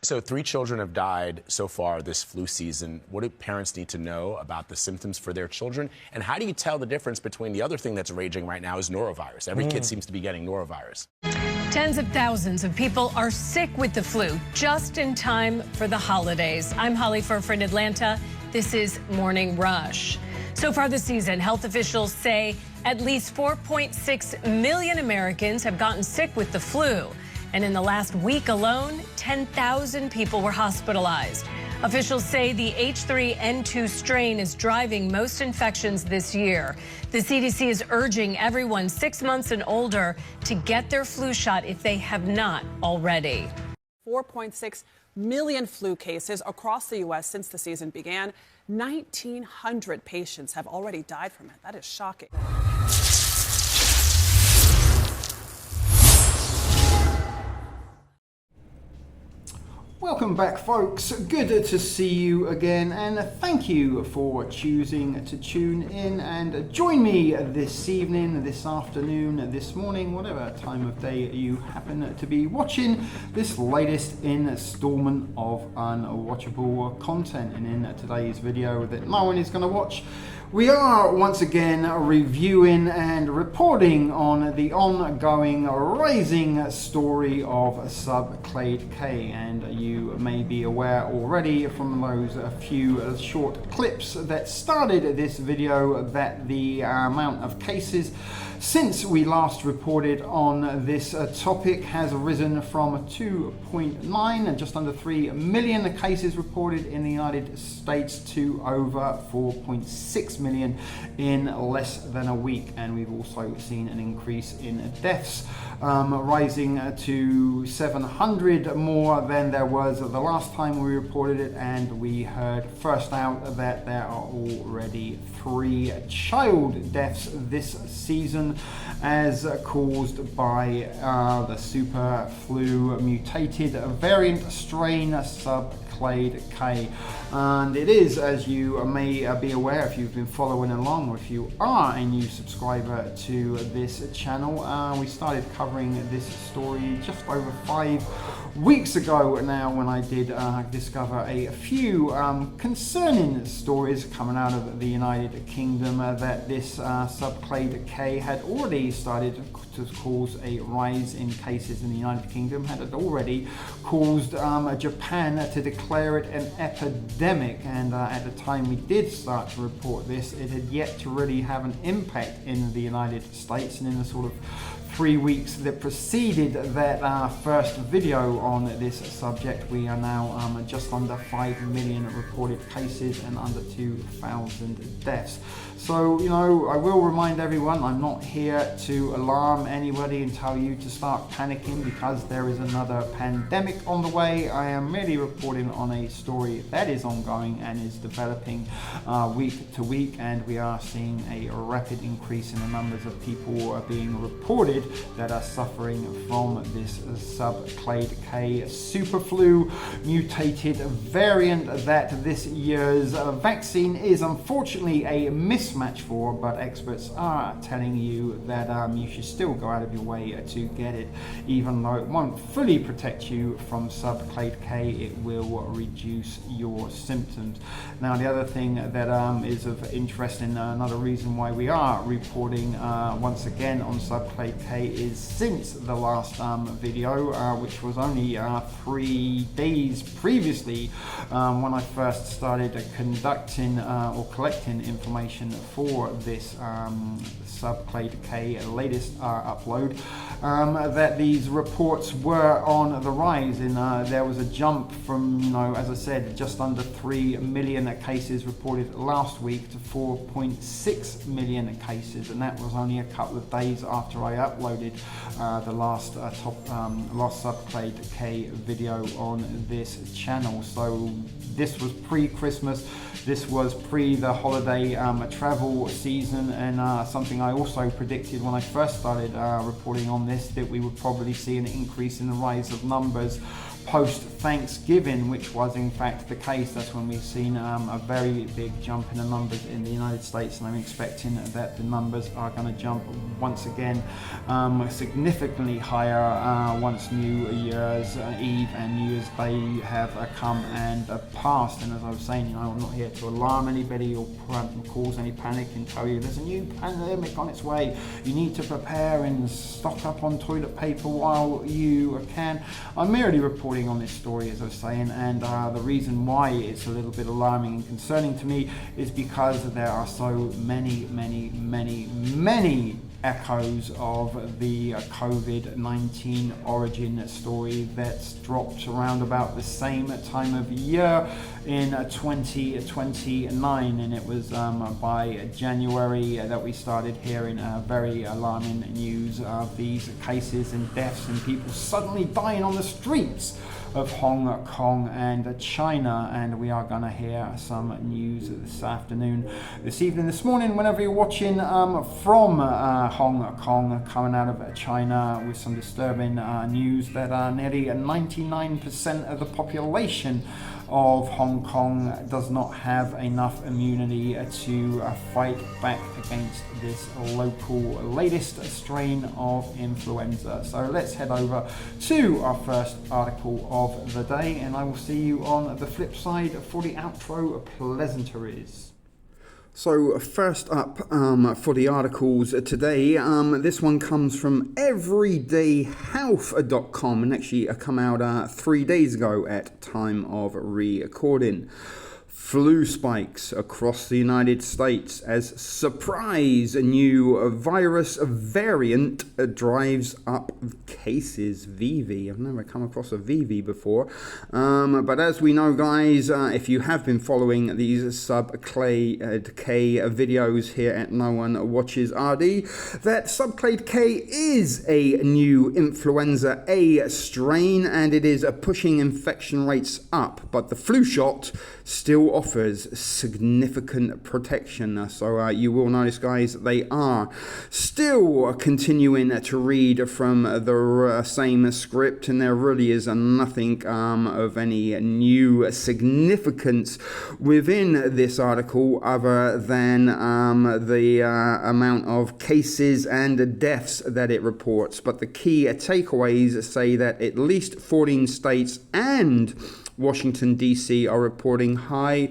So 3 children have died so far this flu season. What do parents need to know about the symptoms for their children? And how do you tell the difference between the other thing that's raging right now is norovirus? Every kid seems to be getting norovirus. Tens of thousands of people are sick with the flu just in time for the holidays. I'm Holly Furford in Atlanta. This is Morning Rush. So far this season, health officials say at least 4.6 million Americans have gotten sick with the flu. And in the last week alone, 10,000 people were hospitalized. Officials say the H3N2 strain is driving most infections this year. The CDC is urging everyone 6 months and older to get their flu shot if they have not already. 4.6 million flu cases across the U.S. since the season began. 1,900 patients have already died from it. That is shocking. Welcome back, folks. Good to see you again, and thank you for choosing to tune in and join me this evening, this afternoon, this morning, whatever time of day you happen to be watching this latest installment of unwatchable content. And in today's video that no one is going to watch, we are once again reviewing and reporting on the ongoing rising story of Subclade K, and you may be aware already from those few short clips that started this video that the amount of cases since we last reported on this topic has risen from 2.9 and just under 3 million cases reported in the United States to over 4.6 million in less than a week. And we've also seen an increase in deaths, rising to 700 more than there was the last time we reported it. And we heard first out that there are already 3 child deaths this season, as caused by the SuperFlu mutated variant strain Subclade K. And it is, as you may be aware if you've been following along, or if you are a new subscriber to this channel, we started covering this story just over 5 weeks ago now, when I did discover a few concerning stories coming out of the United Kingdom that this Subclade K had already started to cause a rise in cases in the United Kingdom, had already caused Japan to declare it an epidemic. And at the time we did start to report this, it had yet to really have an impact in the United States. And in the sort of 3 weeks that preceded that first video on this subject, we are now just under 5 million reported cases and under 2,000 deaths. So, you know, I will remind everyone, I'm not here to alarm anybody and tell you to start panicking because there is another pandemic on the way. I am merely reporting on a story that is ongoing and is developing week to week, and we are seeing a rapid increase in the numbers of people being reported that are suffering from this Subclade K SuperFlu mutated variant that this year's vaccine is unfortunately a mismatch for, but experts are telling you that you should still go out of your way to get it. Even though it won't fully protect you from Subclade K, it will reduce your symptoms. Now, the other thing that is of interest, and another reason why we are reporting once again on Subclade K, is since the last video, which was only 3 days previously, when I first started conducting or collecting information for this Subclade K latest upload, that these reports were on the rise. And there was a jump from, you know, as I said, just under 3 million cases reported last week to 4.6 million cases, and that was only a couple of days after I uploaded the last Subclade K video on this channel. So this was pre-Christmas, this was pre the holiday travel season, and something I also predicted when I first started reporting on this, that we would probably see an increase in the rise of numbers post-Thanksgiving, which was in fact the case. That's when we've seen a very big jump in the numbers in the United States, and I'm expecting that the numbers are going to jump once again significantly higher once New Year's Eve and New Year's Day have come and passed. And as I was saying, you know, I'm not here to alarm anybody or cause any panic and tell you there's a new pandemic on its way. You need to prepare and stock up on toilet paper while you can. I'm merely reporting on this story, as I was saying, and the reason why it's a little bit alarming and concerning to me is because there are so many echoes of the COVID-19 origin story that's dropped around about the same time of year in 2029, and it was by January that we started hearing very alarming news of these cases and deaths and people suddenly dying on the streets of Hong Kong and China. And we are going to hear some news this afternoon, this evening, this morning, whenever you're watching, from Hong Kong, coming out of China, with some disturbing news that nearly 99% of the population of Hong Kong does not have enough immunity to fight back against this local latest strain of influenza. So let's head over to our first article of the day, and I will see you on the flip side for the outro pleasantries. So first up for the articles today, this one comes from everydayhealth.com and actually come out 3 days ago at time of recording. Flu spikes across the United States as surprise a new virus variant drives up cases. VV. I've never come across a VV before. But as we know, guys, if you have been following these Subclade K videos here at NoOneWatchesArDee, that Subclade K is a new influenza A strain and it is pushing infection rates up. But the flu shot still offers significant protection. So you will notice, guys, they are still continuing to read from the same script, and there really is nothing of any new significance within this article other than the amount of cases and deaths that it reports. But the key takeaways say that at least 14 states and Washington, D.C. are reporting high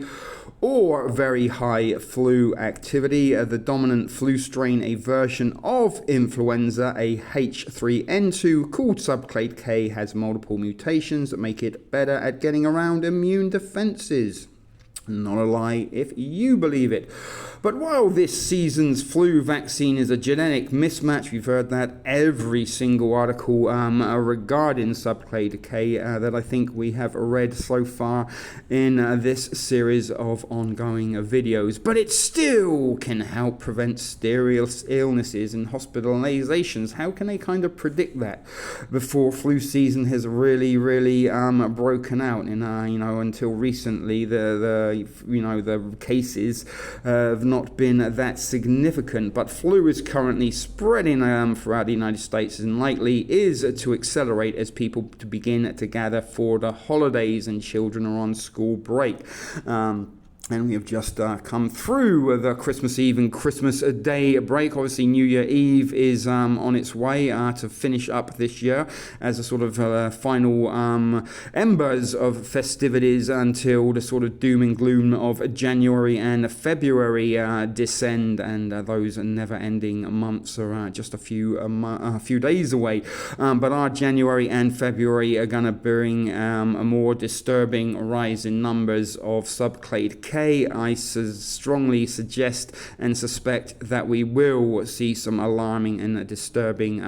or very high flu activity. The dominant flu strain, a version of influenza, a H3N2 called Subclade K, has multiple mutations that make it better at getting around immune defenses. Not a lie if you believe it. But while this season's flu vaccine is a genetic mismatch, we've heard that every single article regarding Subclade K that I think we have read so far in this series of ongoing videos. But it still can help prevent serious illnesses and hospitalizations. How can they kind of predict that before flu season has really broken out? And until recently, the cases have not been that significant, but flu is currently spreading throughout the United States and likely is to accelerate as people begin to gather for the holidays and children are on school break. And we have just come through the Christmas Eve and Christmas Day break. Obviously, New Year Eve is on its way to finish up this year as a sort of final embers of festivities until the sort of doom and gloom of January and February descend, and those never-ending months are just a few days away. But our January and February are going to bring a more disturbing rise in numbers of Subclade K. I strongly suggest and suspect that we will see some alarming and disturbing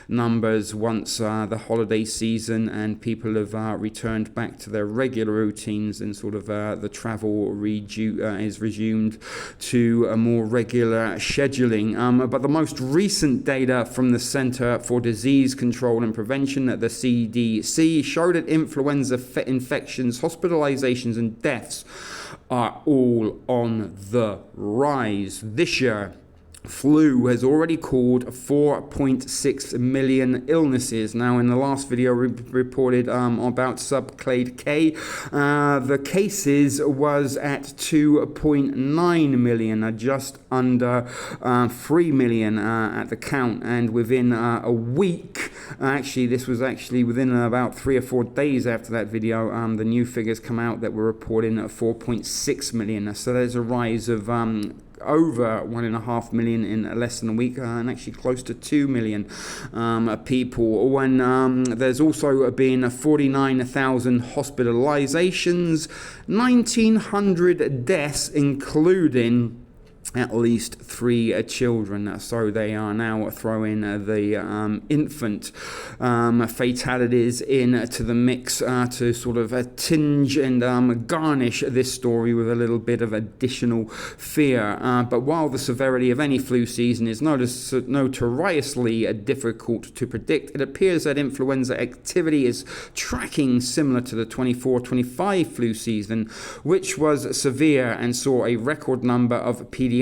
numbers once the holiday season and people have returned back to their regular routines and sort of the travel is resumed to a more regular scheduling. But the most recent data from the Center for Disease Control and Prevention, the CDC, showed that influenza infections, hospitalizations and deaths are all on the rise this year. flu has already caused 4.6 million illnesses. Now, in the last video reported about Subclade K, the cases was at 2.9 million, just under 3 million at the count. And within a week, actually, this was actually within about 3 or 4 days after that video, the new figures come out that were reporting 4.6 million. So there's a rise of over 1.5 million in less than a week, and actually close to 2 million people. When there's also been 49,000 hospitalizations, 1,900 deaths, including at least 3 children. So they are now throwing the infant fatalities into the mix to sort of tinge and garnish this story with a little bit of additional fear. But while the severity of any flu season is notoriously difficult to predict, it appears that influenza activity is tracking similar to the 24-25 flu season, which was severe and saw a record number of pediatric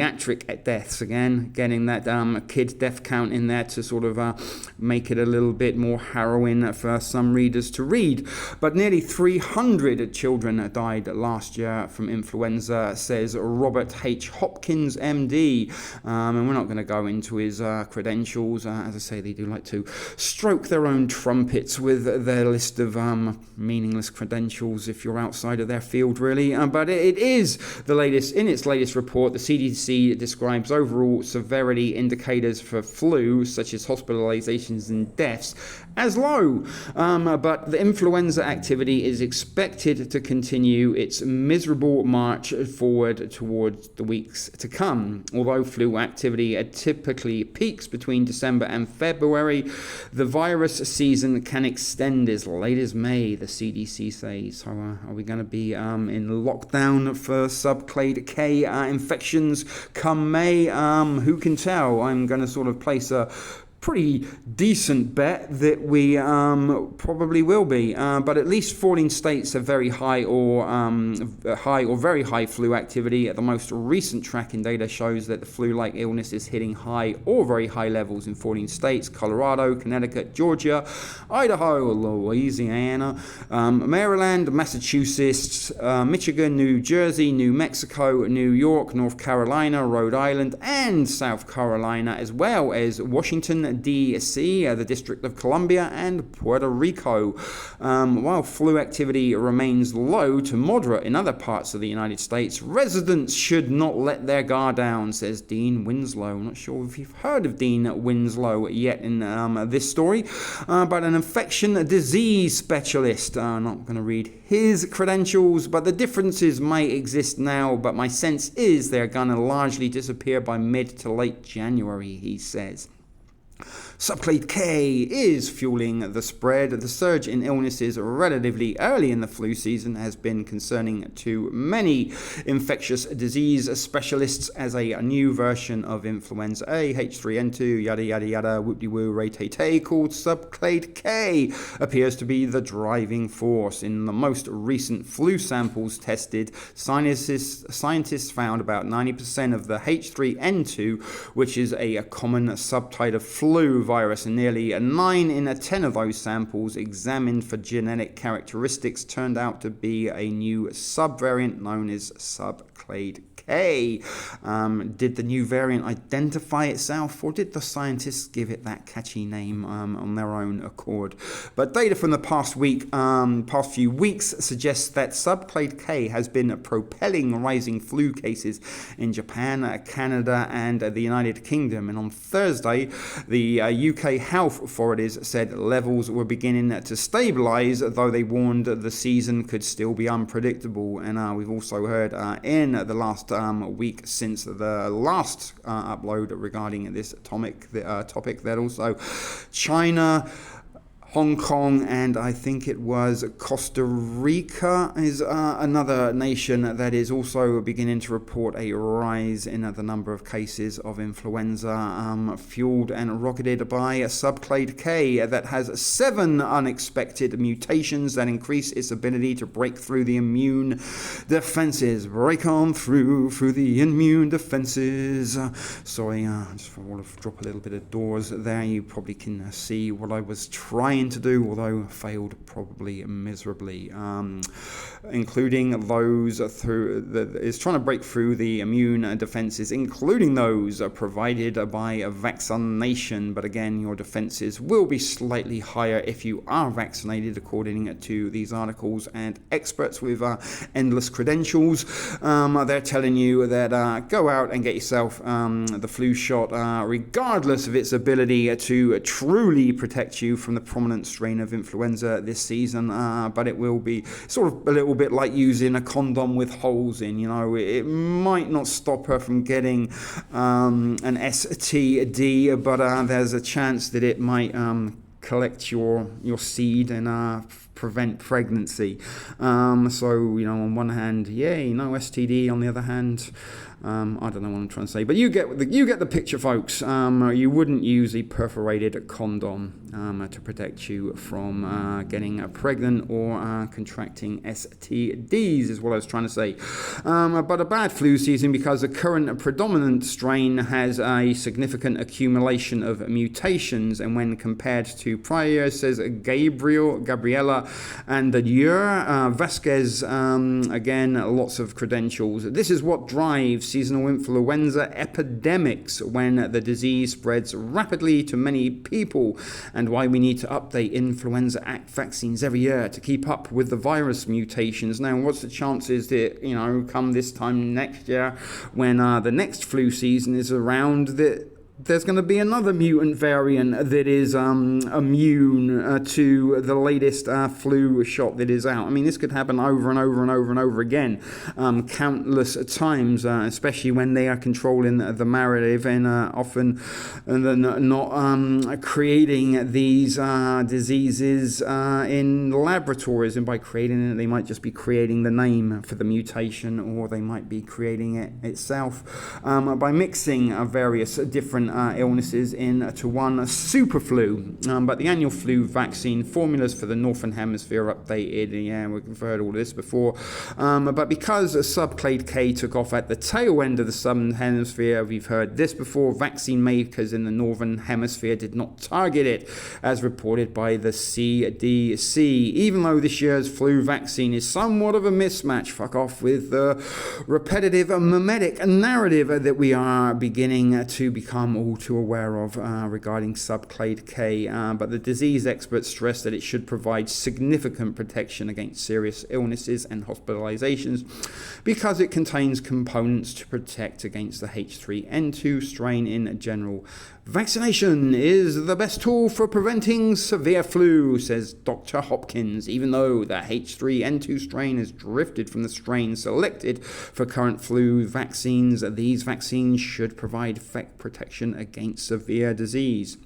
deaths. Again, getting that kid death count in there to sort of make it a little bit more harrowing for some readers to read. But nearly 300 children died last year from influenza, says Robert H. Hopkins, MD. And we're not going to go into his credentials. As I say, they do like to stroke their own trumpets with their list of meaningless credentials if you're outside of their field, really. But it is the latest. In its latest report, the CDC describes overall severity indicators for flu, such as hospitalizations and deaths, as low. But the influenza activity is expected to continue its miserable march forward towards the weeks to come. Although flu activity typically peaks between December and February, the virus season can extend as late as May, the CDC says. So are we going to be in lockdown for Subclade K infections come May? Who can tell? I'm going to sort of place a pretty decent bet that we probably will be, but at least 14 states have very high or very high flu activity. The most recent tracking data shows that the flu-like illness is hitting high or very high levels in 14 states: Colorado, Connecticut, Georgia, Idaho, Louisiana, Maryland, Massachusetts, Michigan, New Jersey, New Mexico, New York, North Carolina, Rhode Island, and South Carolina, as well as Washington, D.C., the District of Columbia, and Puerto Rico. While flu activity remains low to moderate in other parts of the United States, residents should not let their guard down, says Dean Winslow. I'm not sure if you've heard of Dean Winslow yet in this story, but an infection disease specialist. I'm not going to read his credentials, but the differences might exist now, but my sense is they're going to largely disappear by mid to late January, he says. Subclade K is fueling the spread. The surge in illnesses relatively early in the flu season has been concerning to many infectious disease specialists, as a new version of influenza A, H3N2, yada yada yada, whoop-de-woo, ray-tay-tay, called Subclade K appears to be the driving force. In the most recent flu samples tested, scientists found about 90% of the H3N2, which is a common subtype of flu virus, and nearly 9 in 10 of those samples examined for genetic characteristics turned out to be a new subvariant known as Subclade K. Did the new variant identify itself, or did the scientists give it that catchy name on their own accord? But data from the past few weeks suggests that Subclade K has been propelling rising flu cases in Japan, Canada, and the United Kingdom. And on Thursday, the UK health authorities said levels were beginning to stabilise, though they warned the season could still be unpredictable. And we've also heard in the last week since the last upload regarding this topic that also China, Hong Kong, and I think it was Costa Rica is another nation that is also beginning to report a rise in the number of cases of influenza, fueled and rocketed by Subclade K that has 7 unexpected mutations that increase its ability to break through the immune defenses. Break on through the immune defenses. Sorry, just want to drop a little bit of doors there. You probably can see what I was trying to do, although failed probably miserably, including those is trying to break through the immune defenses, including those provided by vaccination. But again, your defenses will be slightly higher if you are vaccinated, according to these articles and experts with endless credentials. They're telling you that go out and get yourself the flu shot, regardless of its ability to truly protect you from the prominent strain of influenza this season, but it will be sort of a little bit like using a condom with holes in. You know, it might not stop her from getting an STD, but there's a chance that it might collect your seed and prevent pregnancy. So, you know, on one hand, yay, no STD. On the other hand, I don't know what I'm trying to say, but you get the picture, folks. You wouldn't use a perforated condom to protect you from getting pregnant or contracting STDs, is what I was trying to say. But a bad flu season because the current predominant strain has a significant accumulation of mutations, and when compared to prior years, says Gabriela and the year Vasquez, again, lots of credentials. This is what drives seasonal influenza epidemics when the disease spreads rapidly to many people, and why we need to update Influenza Act vaccines every year to keep up with the virus mutations. Now, what's the chances that, you know, come this time next year when the next flu season is around, that there's going to be another mutant variant that is immune to the latest flu shot that is out? I mean, this could happen over and over and over and over again, countless times, especially when they are controlling the narrative and often not creating these diseases in laboratories. And by creating it, they might just be creating the name for the mutation, or they might be creating it itself by mixing various different illnesses into one SuperFlu. But the annual flu vaccine formulas for the Northern Hemisphere updated. Yeah, we've heard all this before. But because Subclade K took off at the tail end of the Southern Hemisphere, we've heard this before, vaccine makers in the Northern Hemisphere did not target it, as reported by the CDC. Even though this year's flu vaccine is somewhat of a mismatch, fuck off with the repetitive mimetic narrative that we are beginning to become all too aware of regarding Subclade K, but the disease experts stress that it should provide significant protection against serious illnesses and hospitalizations because it contains components to protect against the H3N2 strain in general. Vaccination is the best tool for preventing severe flu, says Dr. Hopkins. Even though the H3N2 strain has drifted from the strain selected for current flu vaccines, these vaccines should provide effective protection against severe disease.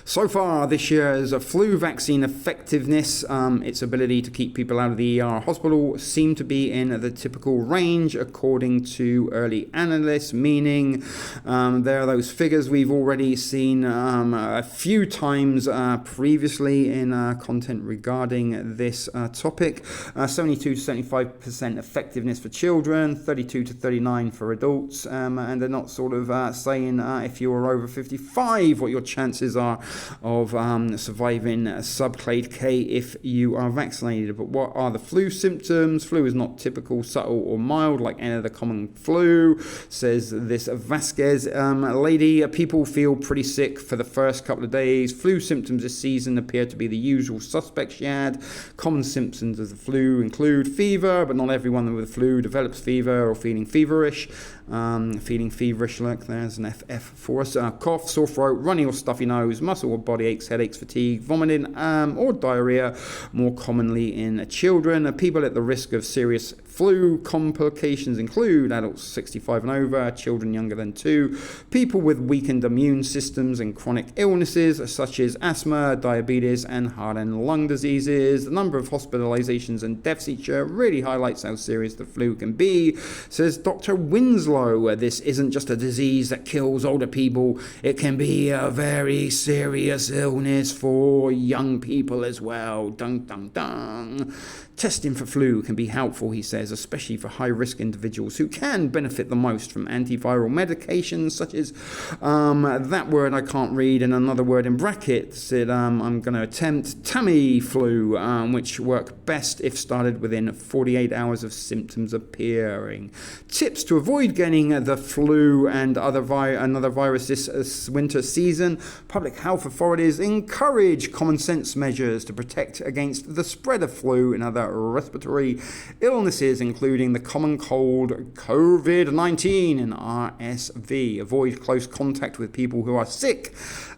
So far this year's flu vaccine effectiveness, its ability to keep people out of the ER hospital, seem to be in the typical range according to early analysts, meaning there are those figures we've already seen a few times previously in content regarding this topic. 72 to 75% effectiveness for children, 32 to 39 for adults, and they're not sort of saying if you are over 55 what your chances are of surviving Subclade K if you are vaccinated. But what are the flu symptoms? Flu is not typical, subtle or mild like any other common flu, says this Vasquez lady. People feel pretty sick for the first couple of days. Flu symptoms this season appear to be the usual suspects she had. Common symptoms of the flu include fever, but not everyone with the flu develops fever or feeling feverish. Look, there's an FF for us. Cough, sore throat, runny or stuffy nose, muscle or body aches, headaches, fatigue, vomiting, or diarrhea, more commonly in children. People at the risk of serious flu. Complications include adults 65 and over, children younger than 2, people with weakened immune systems and chronic illnesses such as asthma, diabetes and heart and lung diseases. The number of hospitalizations and deaths each year really highlights how serious the flu can be, says Dr. Winslow. This isn't just a disease that kills older people, it can be a very serious illness for young people as well. Dun dun dun. Testing for flu can be helpful, he says, especially for high-risk individuals who can benefit the most from antiviral medications such as that word I can't read and another word in brackets. I'm going to attempt Tamiflu, which work best if started within 48 hours of symptoms appearing. Tips to avoid getting the flu and another virus this winter season. Public health authorities encourage common sense measures to protect against the spread of flu and other respiratory illnesses, including the common cold, COVID-19 and RSV. Avoid close contact with people who are sick.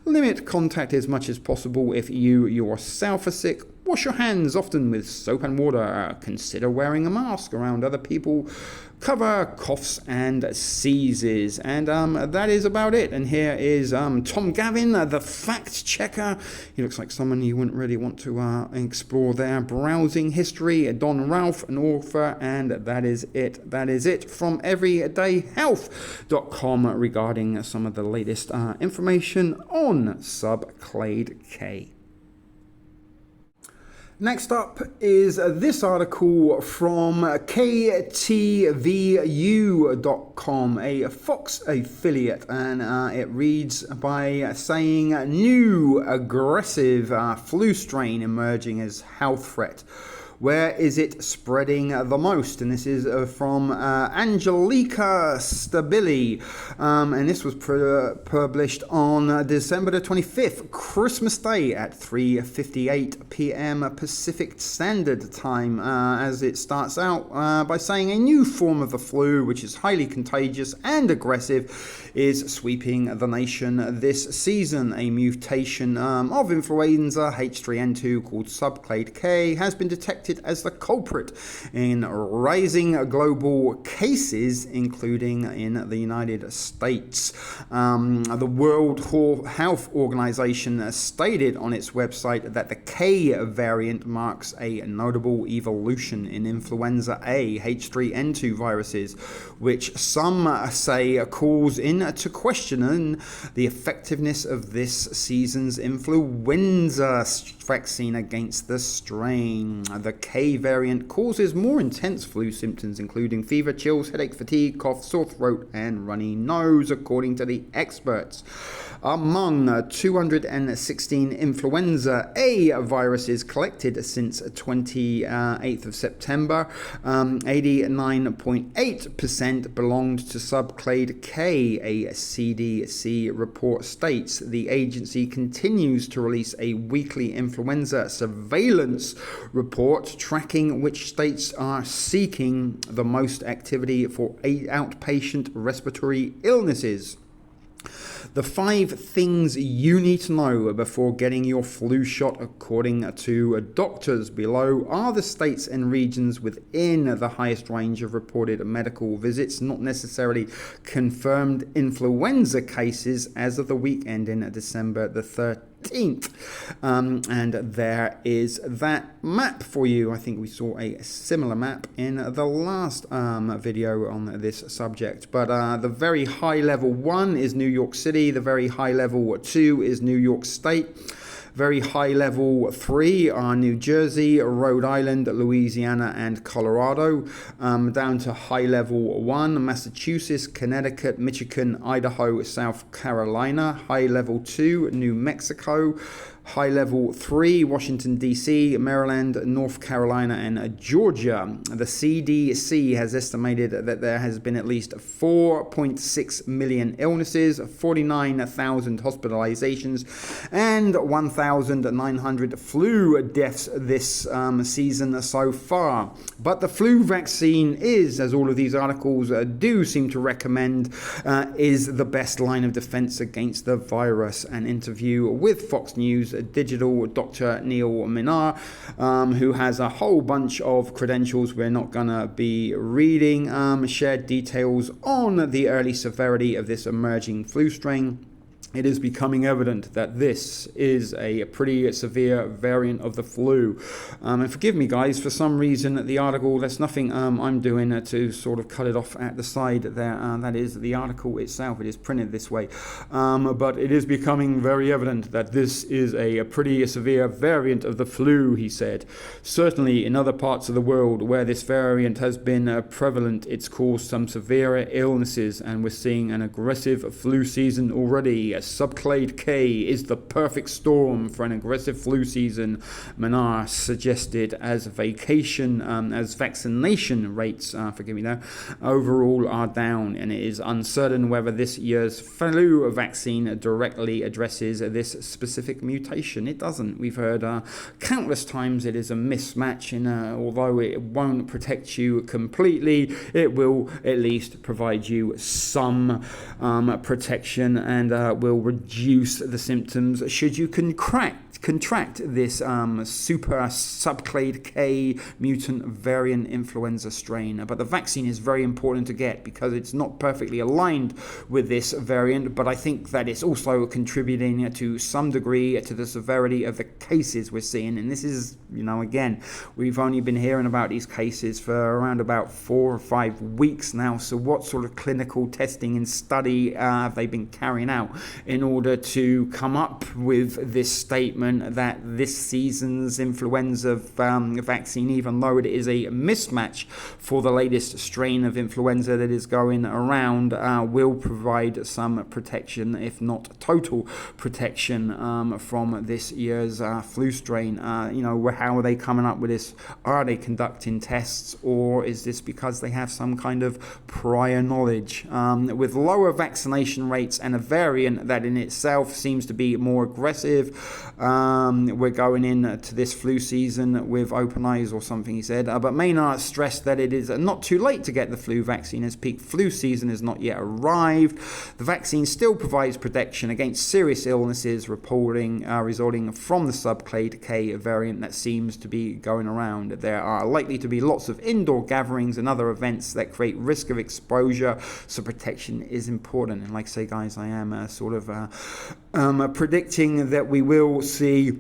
Limit contact as much as possible if you yourself are sick. Wash your hands often with soap and water. Consider wearing a mask around other people. Cover coughs and sneezes. And that is about it. And here is Tom Gavin, the fact checker. He looks like someone you wouldn't really want to explore their browsing history. Don Ralph, an author. And that is it. That is it from everydayhealth.com regarding some of the latest information on Subclade K. Next up is this article from KTVU.com, a Fox affiliate, and it reads by saying new aggressive flu strain emerging as health threat. Where is it spreading the most? And this is from Angelica Stabili. And this was published on December the 25th, Christmas Day at 3:58 p.m. Pacific Standard Time, as it starts out by saying a new form of the flu, which is highly contagious and aggressive, is sweeping the nation this season. A mutation of influenza H3N2 called Subclade K has been detected as the culprit in rising global cases, including in the United States. The World Health Organization stated on its website that the K variant marks a notable evolution in influenza A H3N2 viruses, which some say calls into question the effectiveness of this season's influenza vaccine against the strain. The K variant causes more intense flu symptoms, including fever, chills, headache, fatigue, cough, sore throat, and runny nose, according to the experts. Among 216 influenza A viruses collected since 28th of September, 89.8% belonged to Subclade K, a CDC report states. The agency continues to release a weekly influenza surveillance report tracking which states are seeking the most activity for outpatient respiratory illnesses. The 5 things you need to know before getting your flu shot, according to doctors below, are the states and regions within the highest range of reported medical visits, not necessarily confirmed influenza cases as of the weekend in December the 13th. And there is that map for you. I think we saw a similar map in the last video on this subject. But the very high level 1 is New York City. The very high level 2 is New York State. Very high level 3 are New Jersey, Rhode Island, Louisiana, and Colorado. Down to high level 1, Massachusetts, Connecticut, Michigan, Idaho, South Carolina. High level 2, New Mexico. High level 3, Washington, D.C., Maryland, North Carolina, and Georgia. The CDC has estimated that there has been at least 4.6 million illnesses, 49,000 hospitalizations, and 1,900 flu deaths this season so far. But the flu vaccine is, as all of these articles do seem to recommend, is the best line of defense against the virus. An interview with Fox News Digital, Dr. Neil Minar, who has a whole bunch of credentials we're not going to be reading, shared details on the early severity of this emerging flu strain. It is becoming evident that this is a pretty severe variant of the flu. And forgive me, guys, for some reason, the article, there's nothing I'm doing to sort of cut it off at the side there. That is the article itself. It is printed this way. But it is becoming very evident that this is a pretty severe variant of the flu, he said. Certainly in other parts of the world where this variant has been prevalent, it's caused some severe illnesses, and we're seeing an aggressive flu season already. Subclade K is the perfect storm for an aggressive flu season, Minar suggested, as vaccination rates, overall are down, and it is uncertain whether this year's flu vaccine directly addresses this specific mutation. It doesn't. We've heard countless times it is a mismatch, and although it won't protect you completely, it will at least provide you some protection, and will reduce the symptoms should you contract this super subclade K mutant variant influenza strain. But the vaccine is very important to get because it's not perfectly aligned with this variant, but I think that it's also contributing to some degree to the severity of the cases we're seeing. And this is, again, we've only been hearing about these cases for around about 4 or 5 weeks now. So what sort of clinical testing and study have they been carrying out in order to come up with this statement that this season's influenza vaccine, even though it is a mismatch for the latest strain of influenza that is going around, will provide some protection, if not total protection, from this year's flu strain. How are they coming up with this? Are they conducting tests, or is this because they have some kind of prior knowledge? With lower vaccination rates and a variant that in itself seems to be more aggressive, we're going into this flu season with open eyes or something, he said. But Maynard stressed that it is not too late to get the flu vaccine, as peak flu season has not yet arrived. The vaccine still provides protection against serious illnesses resulting from the subclade K variant that seems to be going around. There are likely to be lots of indoor gatherings and other events that create risk of exposure, so protection is important. And like I say, guys, I am predicting that we will see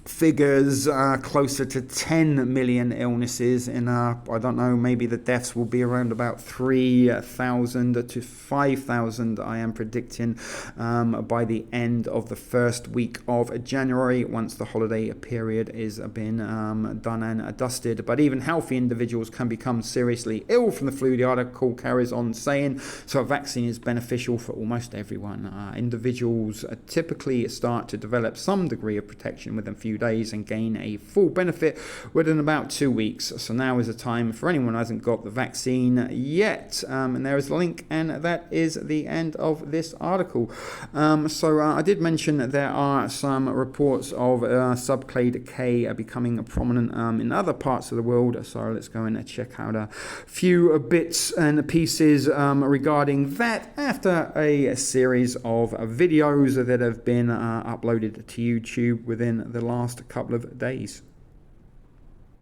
figures closer to 10 million illnesses, and I don't know, maybe the deaths will be around about 3,000 to 5,000, I am predicting, by the end of the first week of January, once the holiday period is been done and dusted. But even healthy individuals can become seriously ill from the flu, the article carries on saying, so a vaccine is beneficial for almost everyone. Individuals typically start to develop some degree of protection within a few days and gain a full benefit within about 2 weeks. So now is the time for anyone who hasn't got the vaccine yet. And there is a link, and that is the end of this article. I did mention that there are some reports of subclade K becoming prominent in other parts of the world. So let's go and check out a few bits and pieces regarding that after a series of videos that have been uploaded to YouTube within the last couple of days.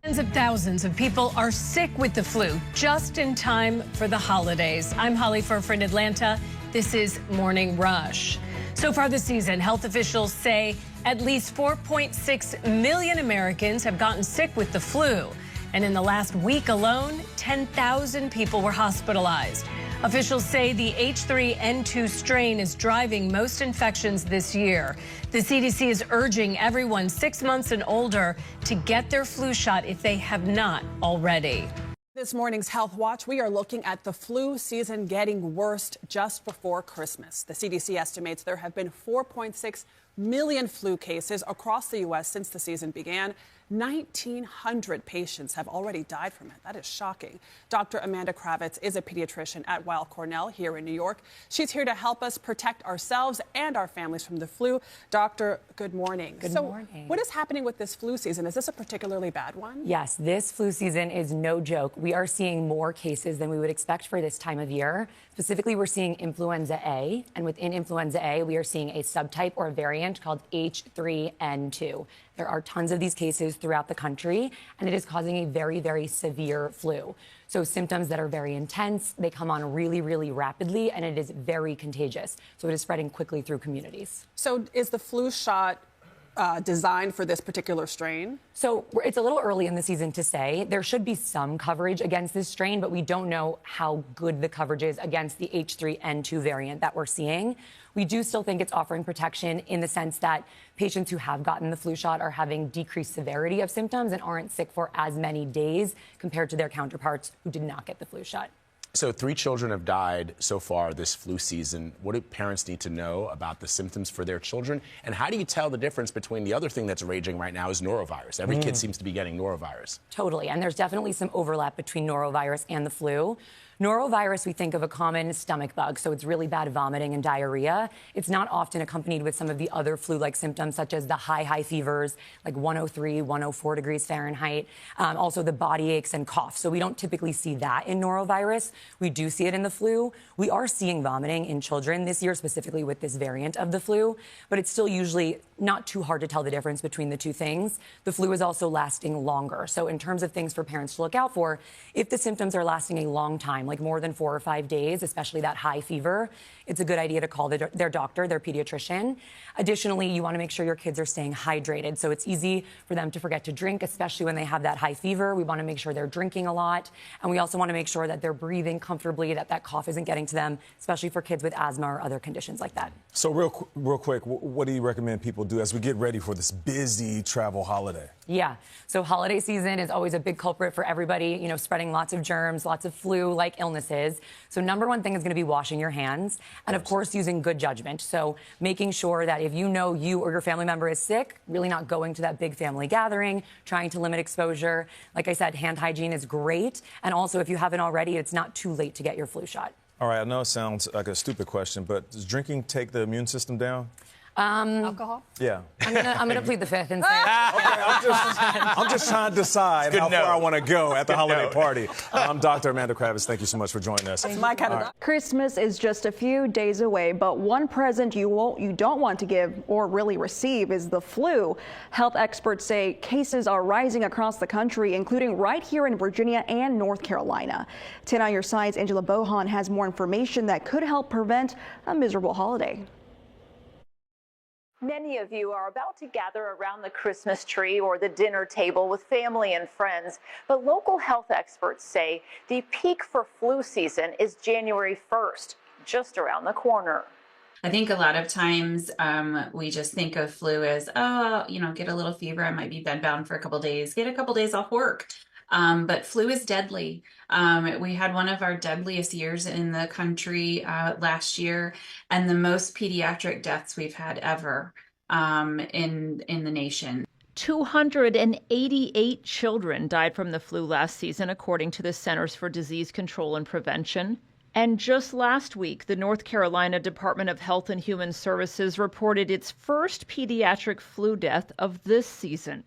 Tens of thousands of people are sick with the flu just in time for the holidays. I'm Holly Furfur in Atlanta. This is Morning Rush. So far this season, health officials say at least 4.6 million Americans have gotten sick with the flu. And in the last week alone, 10,000 people were hospitalized. Officials say the H3N2 strain is driving most infections this year. The CDC is urging everyone 6 months and older to get their flu shot if they have not already. This morning's Health Watch, we are looking at the flu season getting worse just before Christmas. The CDC estimates there have been 4.6 million flu cases across the U.S. since the season began. 1,900 patients have already died from it. That is shocking. Dr. Amanda Kravitz is a pediatrician at Weill Cornell here in New York. She's here to help us protect ourselves and our families from the flu. Doctor, good morning. Good morning. What is happening with this flu season? Is this a particularly bad one? Yes, this flu season is no joke. We are seeing more cases than we would expect for this time of year. Specifically, we're seeing influenza A, and within influenza A, we are seeing a subtype or a variant variant called H3N2. There are tons of these cases throughout the country, and it is causing a very, very severe flu. So symptoms that are very intense, they come on really, really rapidly, and it is very contagious. So it is spreading quickly through communities. So is the flu shot designed for this particular strain? So it's a little early in the season to say. There should be some coverage against this strain, but we don't know how good the coverage is against the H3N2 variant that we're seeing. We do still think it's offering protection in the sense that patients who have gotten the flu shot are having decreased severity of symptoms and aren't sick for as many days compared to their counterparts who did not get the flu shot. So 3 children have died so far this flu season. What do parents need to know about the symptoms for their children? And how do you tell the difference between the other thing that's raging right now is norovirus? Every kid seems to be getting norovirus. Totally. And there's definitely some overlap between norovirus and the flu. Norovirus, we think of a common stomach bug, so it's really bad vomiting and diarrhea. It's not often accompanied with some of the other flu-like symptoms, such as the high fevers, like 103, 104 degrees Fahrenheit, also the body aches and cough. So we don't typically see that in norovirus. We do see it in the flu. We are seeing vomiting in children this year, specifically with this variant of the flu, but it's still usually not too hard to tell the difference between the two things. The flu is also lasting longer. So in terms of things for parents to look out for, if the symptoms are lasting a long time, like more than 4 or 5 days, especially that high fever, it's a good idea to call their doctor, their pediatrician. Additionally, you want to make sure your kids are staying hydrated. So it's easy for them to forget to drink, especially when they have that high fever. We want to make sure they're drinking a lot. And we also want to make sure that they're breathing comfortably, that cough isn't getting to them, especially for kids with asthma or other conditions like that. So real quick, what do you recommend people do as we get ready for this busy travel holiday? Yeah. So holiday season is always a big culprit for everybody, spreading lots of germs, lots of flu-like illnesses. So number one thing is going to be washing your hands and, of course, using good judgment. So making sure that if you know you or your family member is sick, really not going to that big family gathering, trying to limit exposure. Like I said, hand hygiene is great. And also, if you haven't already, it's not too late to get your flu shot. All right, I know it sounds like a stupid question, but does drinking take the immune system down? Alcohol? Yeah. I'm gonna plead the fifth and say I'm just trying to decide how far I want to go at the holiday party. I'm Dr. Amanda Kravitz. Thank you so much for joining us. That's my kind of. Christmas is just a few days away, but one present you don't want to give or really receive is the flu. Health experts say cases are rising across the country, including right here in Virginia and North Carolina. 10 on your side's Angela Bohan has more information that could help prevent a miserable holiday. Many of you are about to gather around the Christmas tree or the dinner table with family and friends, but local health experts say the peak for flu season is January 1st, just around the corner. I think a lot of times we just think of flu as, get a little fever, I might be bedbound for a couple days, get a couple days off work. But flu is deadly. We had one of our deadliest years in the country last year, and the most pediatric deaths we've had ever in the nation. 288 children died from the flu last season, according to the Centers for Disease Control and Prevention. And just last week, the North Carolina Department of Health and Human Services reported its first pediatric flu death of this season.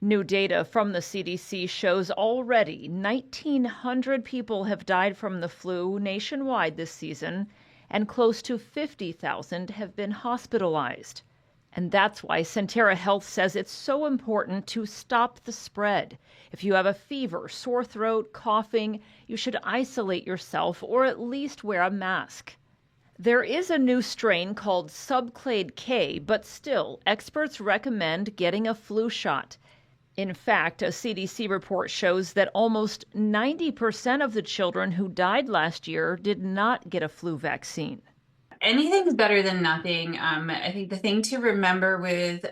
New data from the CDC shows already 1,900 people have died from the flu nationwide this season, and close to 50,000 have been hospitalized. And that's why Centera Health says it's so important to stop the spread. If you have a fever, sore throat, coughing, you should isolate yourself or at least wear a mask. There is a new strain called Subclade K, but still, experts recommend getting a flu shot. In fact, a CDC report shows that almost 90% of the children who died last year did not get a flu vaccine. Anything's better than nothing. I think the thing to remember with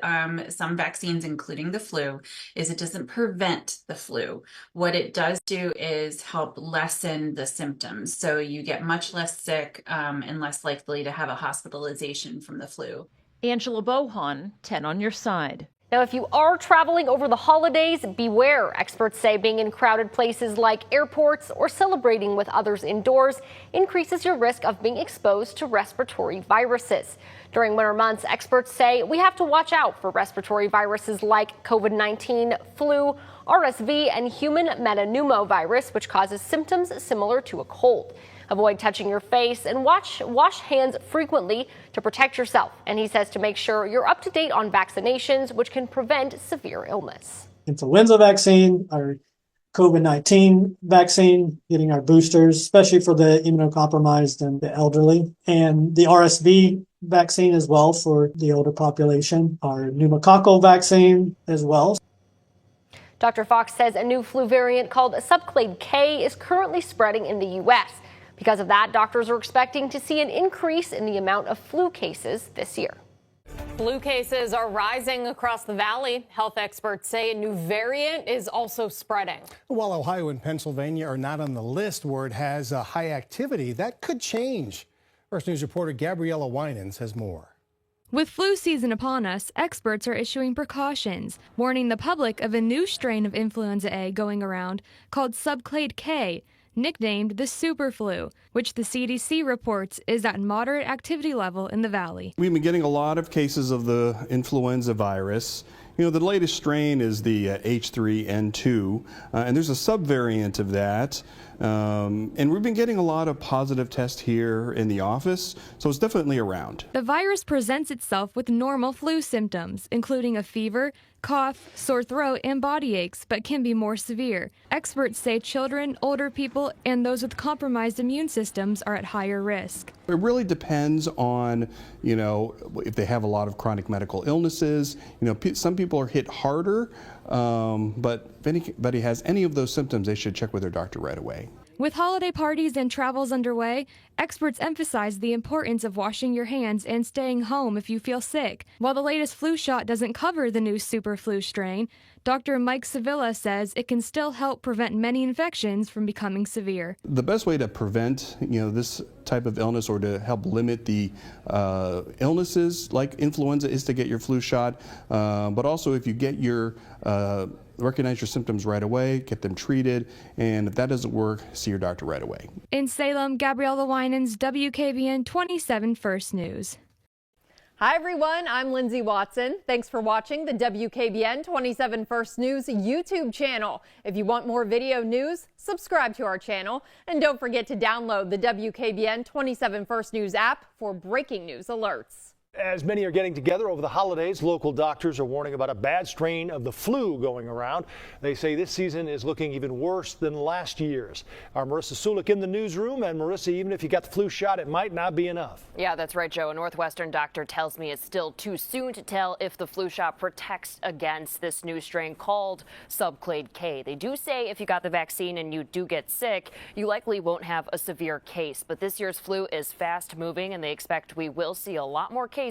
some vaccines, including the flu, is it doesn't prevent the flu. What it does do is help lessen the symptoms. So you get much less sick and less likely to have a hospitalization from the flu. Angela Bohan, 10 on your side. Now, if you are traveling over the holidays, beware. Experts say being in crowded places like airports or celebrating with others indoors increases your risk of being exposed to respiratory viruses. During winter months, experts say we have to watch out for respiratory viruses like COVID-19, flu, RSV, and human metapneumovirus, which causes symptoms similar to a cold. Avoid touching your face and wash hands frequently to protect yourself. And he says to make sure you're up to date on vaccinations, which can prevent severe illness. Influenza vaccine, our COVID-19 vaccine, getting our boosters, especially for the immunocompromised and the elderly, and the RSV vaccine as well for the older population, our pneumococcal vaccine as well. Dr. Fox says a new flu variant called Subclade K is currently spreading in the U.S. Because of that, doctors are expecting to see an increase in the amount of flu cases this year. Flu cases are rising across the valley. Health experts say a new variant is also spreading. While Ohio and Pennsylvania are not on the list where it has high activity, that could change. First News reporter Gabriella Winans has more. With flu season upon us, experts are issuing precautions, warning the public of a new strain of influenza A going around called Subclade K, nicknamed the SuperFlu, which the CDC reports is at moderate activity level in the valley. We've been getting a lot of cases of the influenza virus. You know, the latest strain is the H3N2, and there's a subvariant of that. And we've been getting a lot of positive tests here in the office, so it's definitely around. The virus presents itself with normal flu symptoms, including a fever, cough, sore throat, and body aches, but can be more severe. Experts say children, older people, and those with compromised immune systems are at higher risk. It really depends on, you know, if they have a lot of chronic medical illnesses. You know, some people are hit harder, but if anybody has any of those symptoms, they should check with their doctor right away. With holiday parties and travels underway, experts emphasize the importance of washing your hands and staying home if you feel sick. While the latest flu shot doesn't cover the new SuperFlu strain, Dr. Mike Sevilla says it can still help prevent many infections from becoming severe. The best way to prevent, you know, this type of illness or to help limit the illnesses like influenza is to get your flu shot. But also if you get your recognize your symptoms right away, get them treated, and if that doesn't work, see your doctor right away. In Salem, Gabriella Winans, WKBN 27 First News. Hi, everyone. I'm Lindsay Watson. Thanks for watching the WKBN 27 First News YouTube channel. If you want more video news, subscribe to our channel. And don't forget to download the WKBN 27 First News app for breaking news alerts. As many are getting together over the holidays, local doctors are warning about a bad strain of the flu going around. They say this season is looking even worse than last year's. Our Marissa Sulik in the newsroom. And Marissa, even if you got the flu shot, it might not be enough. Yeah, that's right, Joe. A Northwestern doctor tells me it's still too soon to tell if the flu shot protects against this new strain called Subclade K. They do say if you got the vaccine and you do get sick, you likely won't have a severe case. But this year's flu is fast moving, and they expect we will see a lot more cases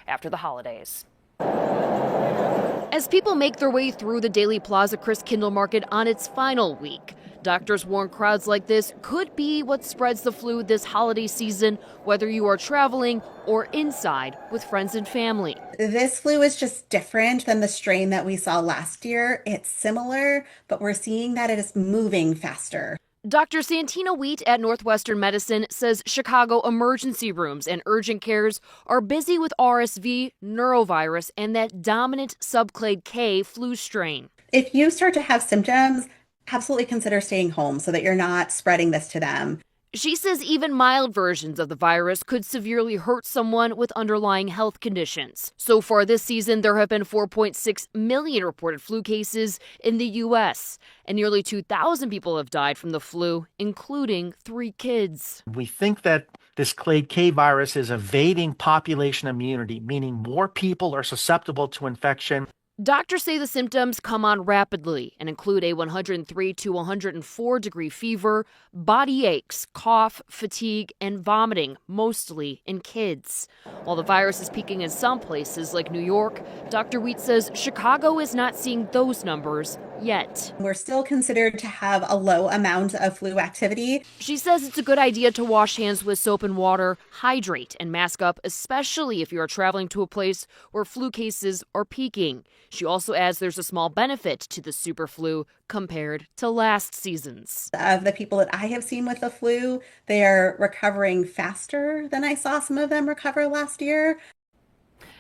after the holidays. As people make their way through the Daily Plaza Christkindl Market on its final week, doctors warn crowds like this could be what spreads the flu this holiday season, whether you are traveling or inside with friends and family. This flu is just different than the strain that we saw last year. It's similar, but we're seeing that it is moving faster. Dr. Santina Wheat at Northwestern Medicine says Chicago emergency rooms and urgent cares are busy with RSV, norovirus, and that dominant Subclade K flu strain. If you start to have symptoms, absolutely consider staying home so that you're not spreading this to them. She says even mild versions of the virus could severely hurt someone with underlying health conditions. So far this season, there have been 4.6 million reported flu cases in the U.S., and nearly 2,000 people have died from the flu, including 3 kids. We think that this Clade K virus is evading population immunity, meaning more people are susceptible to infection. Doctors say the symptoms come on rapidly and include a 103 to 104 degree fever, body aches, cough, fatigue, and vomiting, mostly in kids. While the virus is peaking in some places like New York, Dr. Wheat says Chicago is not seeing those numbers yet. We're still considered to have a low amount of flu activity. She says it's a good idea to wash hands with soap and water, hydrate, and mask up, especially if you are traveling to a place where flu cases are peaking. She also adds there's a small benefit to the SuperFlu compared to last season's. Of the people that I have seen with the flu, they are recovering faster than I saw some of them recover last year.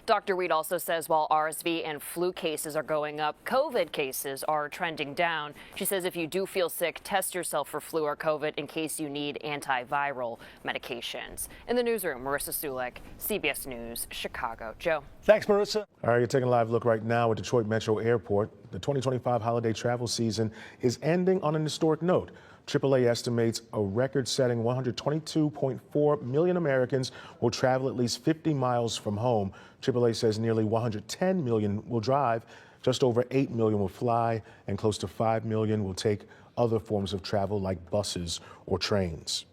Dr. Weed also says while RSV and flu cases are going up, COVID cases are trending down. She says if you do feel sick, test yourself for flu or COVID in case you need antiviral medications. In the newsroom, Marissa Sulek, CBS News, Chicago. Joe. Thanks, Marissa. All right, you're taking a live look right now at Detroit Metro Airport. The 2025 holiday travel season is ending on an historic note. AAA estimates a record-setting 122.4 million Americans will travel at least 50 miles from home. AAA says nearly 110 million will drive, just over 8 million will fly, and close to 5 million will take other forms of travel like buses or trains.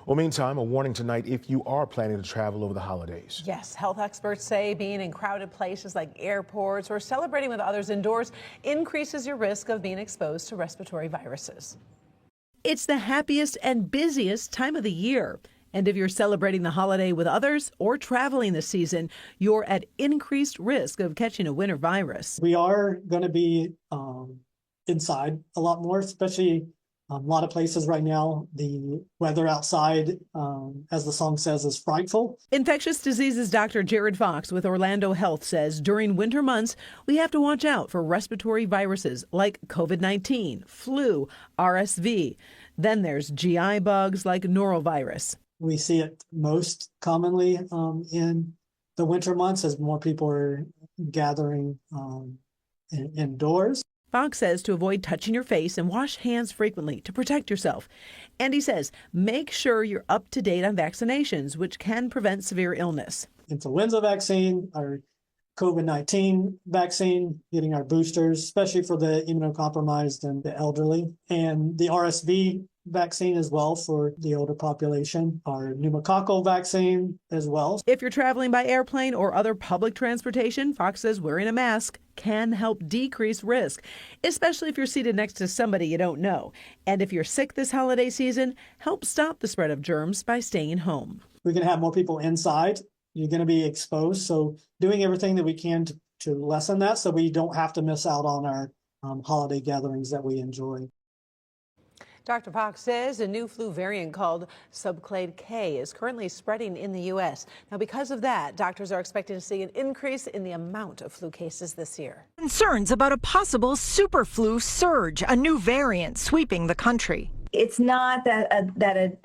Well, meantime, a warning tonight if you are planning to travel over the holidays. Yes, health experts say being in crowded places like airports or celebrating with others indoors increases your risk of being exposed to respiratory viruses. It's the happiest and busiest time of the year. And if you're celebrating the holiday with others or traveling this season, you're at increased risk of catching a winter virus. We are going to be inside a lot more, especially a lot of places right now. The weather outside, as the song says, is frightful. Infectious diseases Dr. Jared Fox with Orlando Health says during winter months, we have to watch out for respiratory viruses like COVID-19, flu, RSV. Then there's GI bugs like norovirus. We see it most commonly in the winter months as more people are gathering indoors. Fox says to avoid touching your face and wash hands frequently to protect yourself. And he says, make sure you're up to date on vaccinations, which can prevent severe illness. Influenza vaccine, our COVID-19 vaccine, getting our boosters, especially for the immunocompromised and the elderly, and the RSV vaccine as well for the older population, our pneumococcal vaccine as well. If you're traveling by airplane or other public transportation, Fox says wearing a mask can help decrease risk, especially if you're seated next to somebody you don't know. And if you're sick this holiday season, help stop the spread of germs by staying home. We're going to have more people inside. You're going to be exposed. So doing everything that we can to lessen that so we don't have to miss out on our holiday gatherings that we enjoy. Dr. Fox says a new flu variant called Subclade K is currently spreading in the U.S. Now, because of that, doctors are expecting to see an increase in the amount of flu cases this year. Concerns about a possible SuperFlu surge, a new variant sweeping the country. It's not that an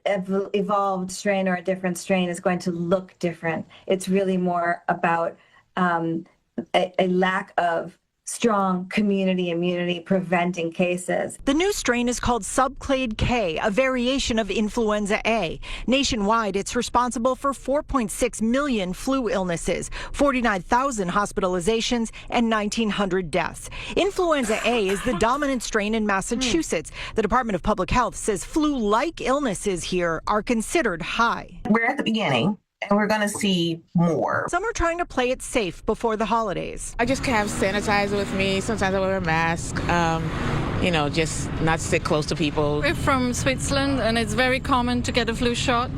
evolved strain or a different strain is going to look different. It's really more about a lack of strong community immunity preventing cases. The new strain is called Subclade K, a variation of influenza A. Nationwide, it's responsible for 4.6 million flu illnesses, 49,000 hospitalizations, and 1,900 deaths. Influenza A is the dominant strain in Massachusetts. The Department of Public Health says flu-like illnesses here are considered high. We're at the beginning, and we're going to see more. Some are trying to play it safe before the holidays. I just have sanitizer with me. Sometimes I wear a mask, just not sit close to people. We're from Switzerland, and it's very common to get a flu shot,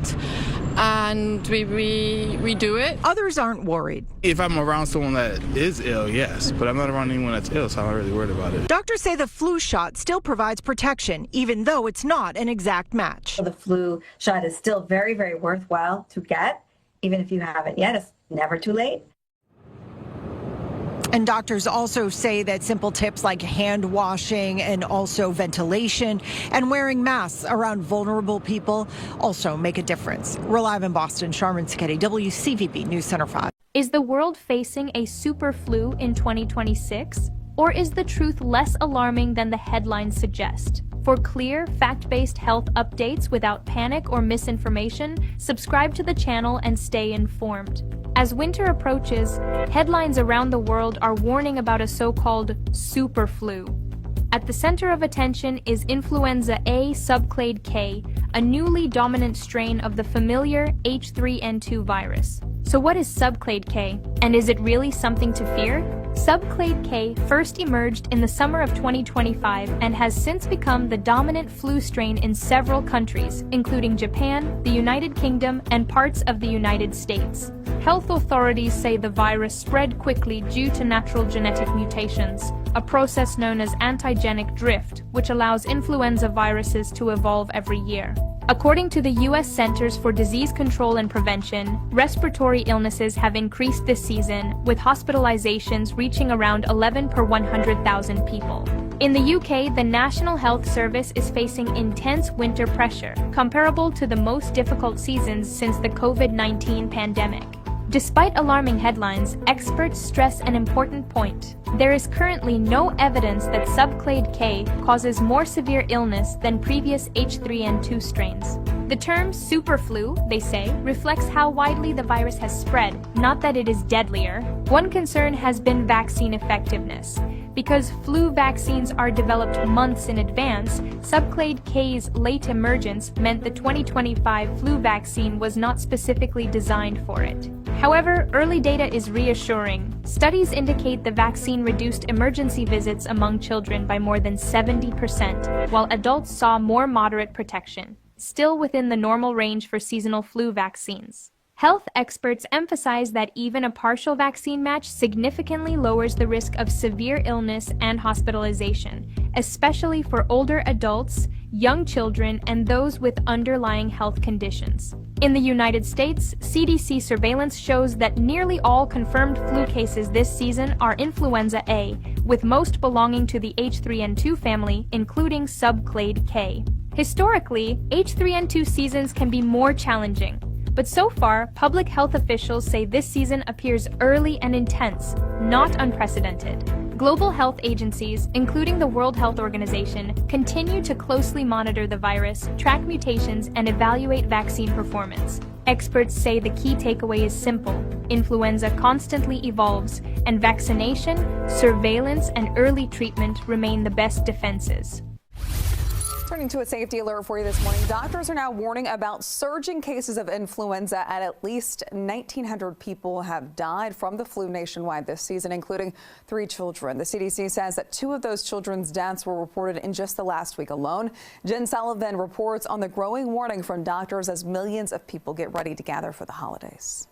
and we do it. Others aren't worried. If I'm around someone that is ill, yes, but I'm not around anyone that's ill, so I'm not really worried about it. Doctors say the flu shot still provides protection, even though it's not an exact match. The flu shot is still very, very worthwhile to get. Even if you haven't yet, it's never too late. And doctors also say that simple tips like hand washing and also ventilation and wearing masks around vulnerable people also make a difference. We're live in Boston. Sharman Siketti, WCVB News Center 5. Is the world facing a super flu in 2026? Or is the truth less alarming than the headlines suggest? For clear, fact-based health updates without panic or misinformation, subscribe to the channel and stay informed. As winter approaches, headlines around the world are warning about a so-called super flu. At the center of attention is influenza A Subclade K, a newly dominant strain of the familiar H3N2 virus. So what is Subclade K, and is it really something to fear? Subclade K first emerged in the summer of 2025 and has since become the dominant flu strain in several countries, including Japan, the United Kingdom, and parts of the United States. Health authorities say the virus spread quickly due to natural genetic mutations. a process known as antigenic drift, which allows influenza viruses to evolve every year. According to the U.S. Centers for Disease Control and Prevention, respiratory illnesses have increased this season, with hospitalizations reaching around 11 per 100,000 people. In the UK, the National Health Service is facing intense winter pressure, comparable to the most difficult seasons since the COVID-19 pandemic. Despite alarming headlines, experts stress an important point. There is currently no evidence that Subclade K causes more severe illness than previous H3N2 strains. The term SuperFlu, they say, reflects how widely the virus has spread, not that it is deadlier. One concern has been vaccine effectiveness. Because flu vaccines are developed months in advance, Subclade K's late emergence meant the 2025 flu vaccine was not specifically designed for it. However, early data is reassuring. Studies indicate the vaccine reduced emergency visits among children by more than 70%, while adults saw more moderate protection, still within the normal range for seasonal flu vaccines. Health experts emphasize that even a partial vaccine match significantly lowers the risk of severe illness and hospitalization, especially for older adults, young children, and those with underlying health conditions. In the United States, CDC surveillance shows that nearly all confirmed flu cases this season are influenza A, with most belonging to the H3N2 family, including Subclade K. Historically, H3N2 seasons can be more challenging. But so far, public health officials say this season appears early and intense, not unprecedented. Global health agencies, including the World Health Organization, continue to closely monitor the virus, track mutations, and evaluate vaccine performance. Experts say the key takeaway is simple. Influenza constantly evolves, and vaccination, surveillance, and early treatment remain the best defenses. Turning to a safety alert for you this morning, doctors are now warning about surging cases of influenza. At least 1,900 people have died from the flu nationwide this season, including 3 children. The CDC says that 2 of those children's deaths were reported in just the last week alone. Jen Sullivan reports on the growing warning from doctors as millions of people get ready to gather for the holidays.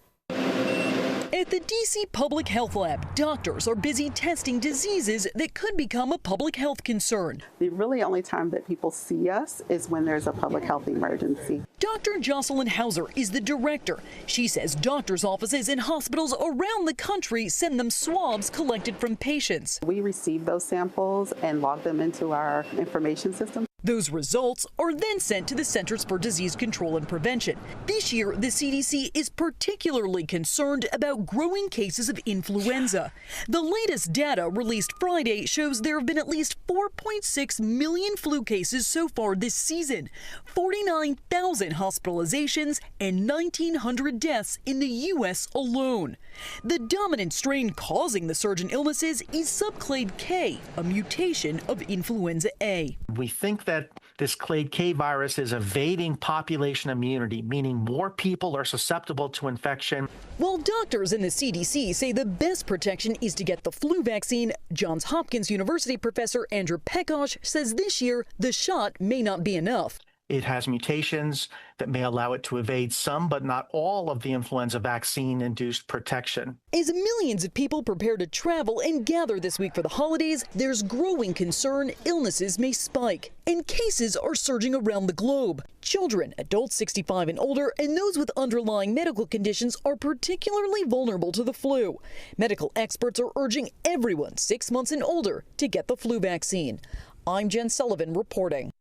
At the D.C. Public Health Lab, doctors are busy testing diseases that could become a public health concern. The really only time that people see us is when there's a public health emergency. Dr. Jocelyn Hauser is the director. She says doctors' offices and hospitals around the country send them swabs collected from patients. We receive those samples and log them into our information system. Those results are then sent to the Centers for Disease Control and Prevention. This year, the CDC is particularly concerned about growing cases of influenza. The latest data released Friday shows there have been at least 4.6 million flu cases so far this season, 49,000 hospitalizations, and 1,900 deaths in the U.S. alone. The dominant strain causing the surge in illnesses is Subclade K, a mutation of influenza A. We think that this Clade K virus is evading population immunity, meaning more people are susceptible to infection. While doctors in the CDC say the best protection is to get the flu vaccine, Johns Hopkins University professor Andrew Pekosh says this year the shot may not be enough. It has mutations that may allow it to evade some, but not all, of the influenza vaccine-induced protection. As millions of people prepare to travel and gather this week for the holidays, there's growing concern illnesses may spike, and cases are surging around the globe. Children, adults 65 and older, and those with underlying medical conditions are particularly vulnerable to the flu. Medical experts are urging everyone 6 months and older to get the flu vaccine. I'm Jen Sullivan reporting.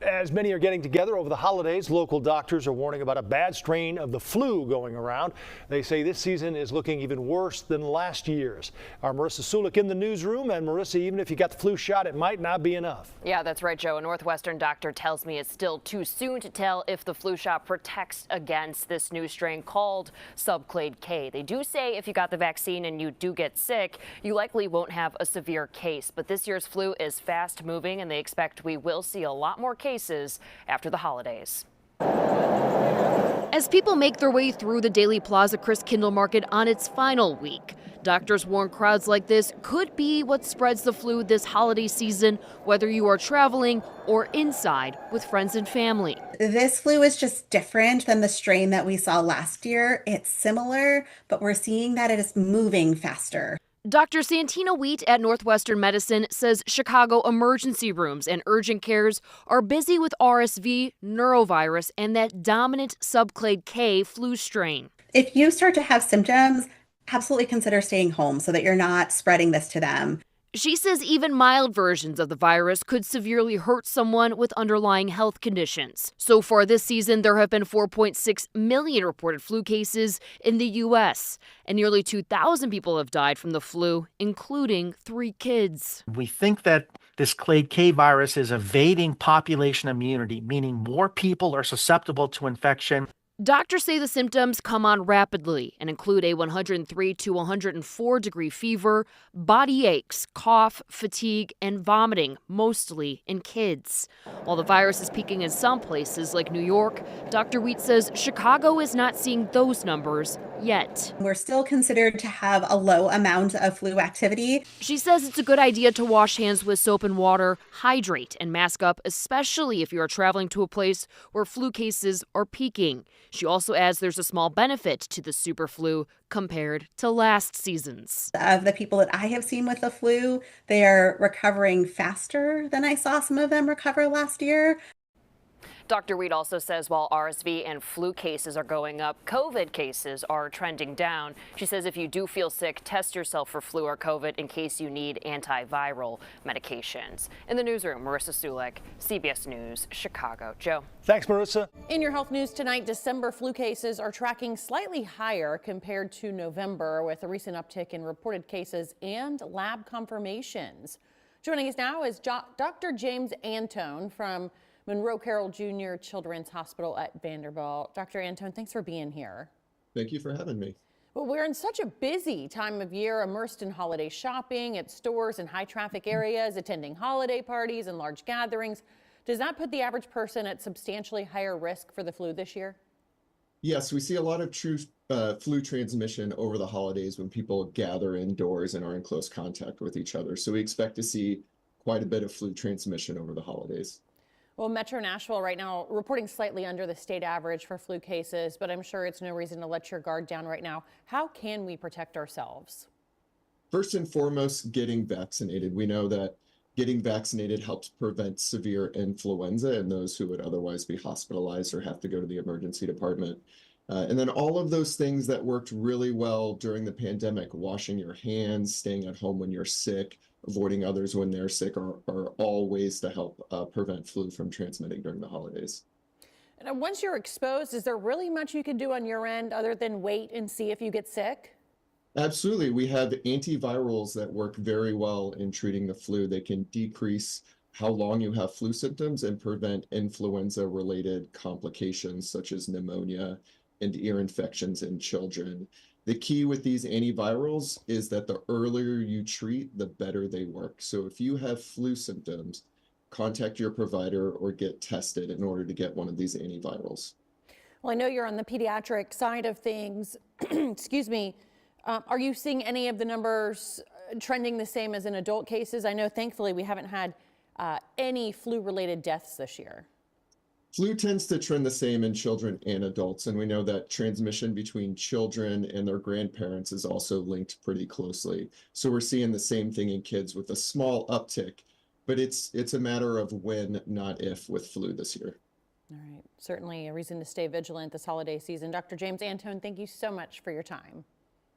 As many are getting together over the holidays, local doctors are warning about a bad strain of the flu going around. They say this season is looking even worse than last year's. Our Marissa Sulik in the newsroom. And Marissa, even if you got the flu shot, it might not be enough. Yeah, that's right, Joe. A Northwestern doctor tells me it's still too soon to tell if the flu shot protects against this new strain called Subclade K. They do say if you got the vaccine and you do get sick, you likely won't have a severe case. But this year's flu is fast moving, and they expect we will see a lot more cases after the holidays. As people make their way through the Daily Plaza Christkindl Market on its final week, doctors warn crowds like this could be what spreads the flu this holiday season, whether you are traveling or inside with friends and family. This flu is just different than the strain that we saw last year. It's similar, but we're seeing that it is moving faster. Dr. Santina Wheat at Northwestern Medicine says Chicago emergency rooms and urgent cares are busy with RSV, norovirus, and that dominant Subclade K flu strain. If you start to have symptoms, absolutely consider staying home so that you're not spreading this to them. She says even mild versions of the virus could severely hurt someone with underlying health conditions. So far this season, there have been 4.6 million reported flu cases in the U.S., and nearly 2,000 people have died from the flu, including 3 kids. We think that this Clade K virus is evading population immunity, meaning more people are susceptible to infection. Doctors say the symptoms come on rapidly and include a 103 to 104 degree fever, body aches, cough, fatigue, and vomiting, mostly in kids. While the virus is peaking in some places like New York, Dr. Wheat says Chicago is not seeing those numbers yet. We're still considered to have a low amount of flu activity. She says it's a good idea to wash hands with soap and water, hydrate, and mask up, especially if you are traveling to a place where flu cases are peaking. She also adds there's a small benefit to the SuperFlu compared to last season's. Of the people that I have seen with the flu, they are recovering faster than I saw some of them recover last year. Dr. Wheat also says while RSV and flu cases are going up, COVID cases are trending down. She says if you do feel sick, test yourself for flu or COVID in case you need antiviral medications. In the newsroom, Marissa Sulek, CBS News, Chicago. Joe. Thanks, Marissa. In your health news tonight, December flu cases are tracking slightly higher compared to November, with a recent uptick in reported cases and lab confirmations. Joining us now is Dr. James Antone from Monroe Carroll Jr. Children's Hospital at Vanderbilt. Dr. Antone, thanks for being here. Thank you for having me. Well, we're in such a busy time of year, immersed in holiday shopping at stores and high traffic areas, attending holiday parties and large gatherings. Does that put the average person at substantially higher risk for the flu this year? Yes, we see a lot of true flu transmission over the holidays when people gather indoors and are in close contact with each other. So we expect to see quite a bit of flu transmission over the holidays. Well, Metro Nashville right now reporting slightly under the state average for flu cases, but I'm sure it's no reason to let your guard down right now. How can we protect ourselves? First and foremost, getting vaccinated. We know that getting vaccinated helps prevent severe influenza and those who would otherwise be hospitalized or have to go to the emergency department. And then all of those things that worked really well during the pandemic, washing your hands, staying at home when you're sick, avoiding others when they're sick are all ways to help prevent flu from transmitting during the holidays. And once you're exposed, is there really much you can do on your end other than wait and see if you get sick? Absolutely. We have antivirals that work very well in treating the flu. They can decrease how long you have flu symptoms and prevent influenza-related complications such as pneumonia and ear infections in children. The key with these antivirals is that the earlier you treat, the better they work. So if you have flu symptoms, contact your provider or get tested in order to get one of these antivirals. Well, I know you're on the pediatric side of things. Excuse me. Are you seeing any of the numbers trending the same as in adult cases? I know thankfully we haven't had any flu-related deaths this year. Flu tends to trend the same in children and adults, and we know that transmission between children and their grandparents is also linked pretty closely. So we're seeing the same thing in kids with a small uptick, but it's a matter of when, not if, with flu this year. All right, certainly a reason to stay vigilant this holiday season. Dr. James Antone, thank you so much for your time.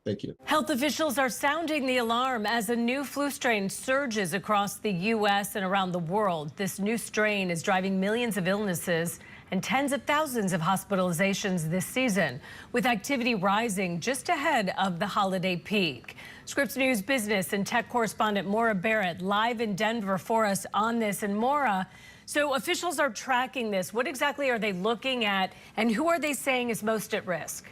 Thank you. Health officials are sounding the alarm as a new flu strain surges across the U.S. and around the world. This new strain is driving millions of illnesses and tens of thousands of hospitalizations this season, with activity rising just ahead of the holiday peak. Scripps News business and tech correspondent Maura Barrett live in Denver for us on this. And Maura, so officials are tracking this. What exactly are they looking at, and who are they saying is most at risk?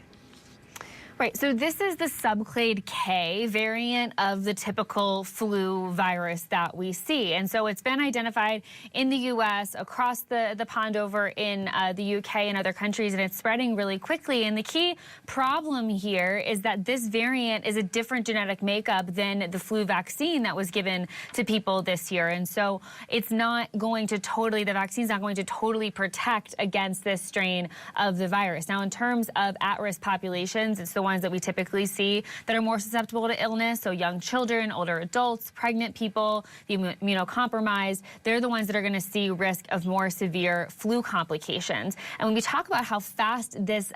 Right, so this is the Subclade K variant of the typical flu virus that we see. And so it's been identified in the U.S., across the pond over in the U.K. and other countries, and it's spreading really quickly. And the key problem here is that this variant is a different genetic makeup than the flu vaccine that was given to people this year. And so it's not going to the vaccine's not going to totally protect against this strain of the virus. Now, in terms of at-risk populations, it's the ones that we typically see that are more susceptible to illness. So young children, older adults, pregnant people, the immunocompromised, they're the ones that are going to see risk of more severe flu complications. And when we talk about how fast this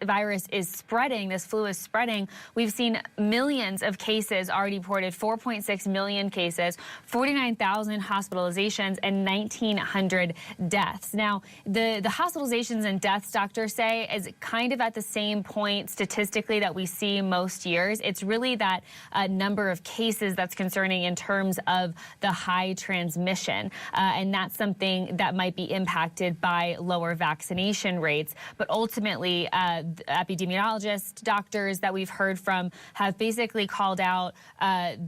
virus is spreading, this flu is spreading, we've seen millions of cases already reported, 4.6 million cases, 49,000 hospitalizations, and 1,900 deaths. Now, the hospitalizations and deaths, doctors say, is kind of at the same point statistically that we see most years. It's really that number of cases that's concerning in terms of the high transmission. And that's something that might be impacted by lower vaccination rates. But ultimately, epidemiologists, doctors that we've heard from have basically called out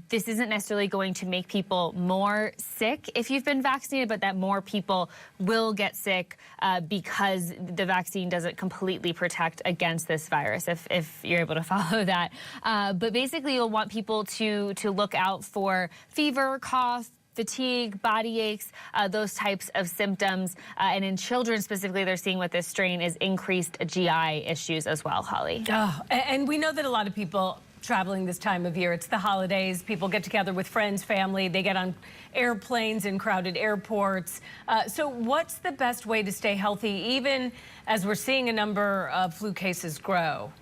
this isn't necessarily going to make people more sick if you've been vaccinated, but that more people will get sick because the vaccine doesn't completely protect against this virus, if you're able to follow that. But basically, you'll want people to look out for fever, cough, fatigue, body aches, those types of symptoms. And in children specifically, they're seeing with this strain is increased GI issues as well, Holly. Oh, and we know that a lot of people traveling this time of year, it's the holidays, people get together with friends, family, they get on airplanes in crowded airports. So what's the best way to stay healthy, even as we're seeing a number of flu cases grow?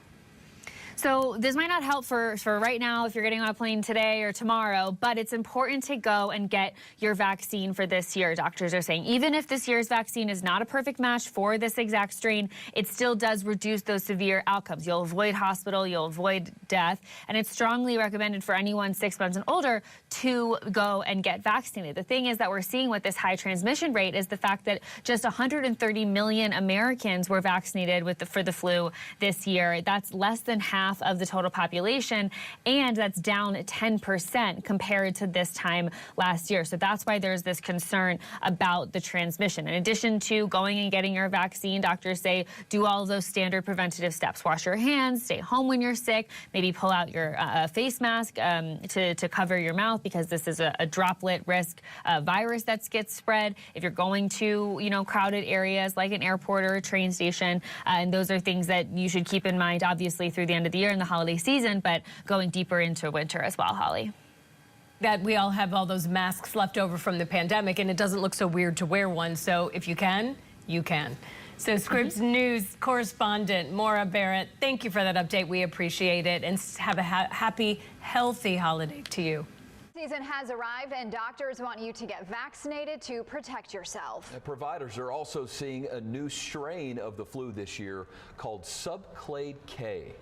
So this might not help for right now if you're getting on a plane today or tomorrow, but it's important to go and get your vaccine for this year. Doctors are saying even if this year's vaccine is not a perfect match for this exact strain, it still does reduce those severe outcomes. You'll avoid hospital, you'll avoid death, and it's strongly recommended for anyone 6 months and older to go and get vaccinated. The thing is that we're seeing with this high transmission rate is the fact that just 130 million Americans were vaccinated for the flu this year. That's less than half of the total population, and that's down 10% compared to this time last year. So that's why there's this concern about the transmission. In addition to going and getting your vaccine, doctors say do all of those standard preventative steps. Wash your hands, stay home when you're sick, maybe pull out your face mask to cover your mouth, because this is a droplet risk virus that gets spread if you're going to crowded areas like an airport or a train station. And those are things that you should keep in mind, obviously, through the end of the year and the holiday season, but going deeper into winter as well, Holly. That we all have all those masks left over from the pandemic, and it doesn't look so weird to wear one. So if you can, you can. So Scripps News correspondent Maura Barrett, thank you for that update. We appreciate it, and have a happy, healthy holiday to you. Season has arrived, and doctors want you to get vaccinated to protect yourself. And providers are also seeing a new strain of the flu this year called Subclade K.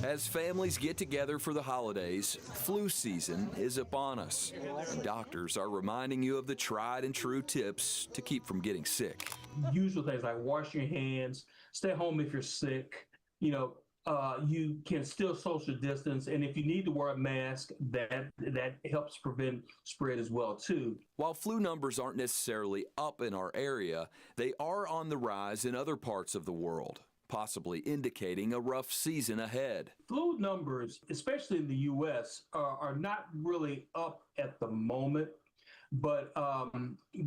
As families get together for the holidays, flu season is upon us. And doctors are reminding you of the tried and true tips to keep from getting sick. Usual things like wash your hands, stay home if you're sick, you can still social distance, and if you need to wear a mask, that helps prevent spread as well too. While flu numbers aren't necessarily up in our area, they are on the rise in other parts of the world, possibly indicating a rough season ahead. Flu numbers, especially in the U.S., are not really up at the moment, but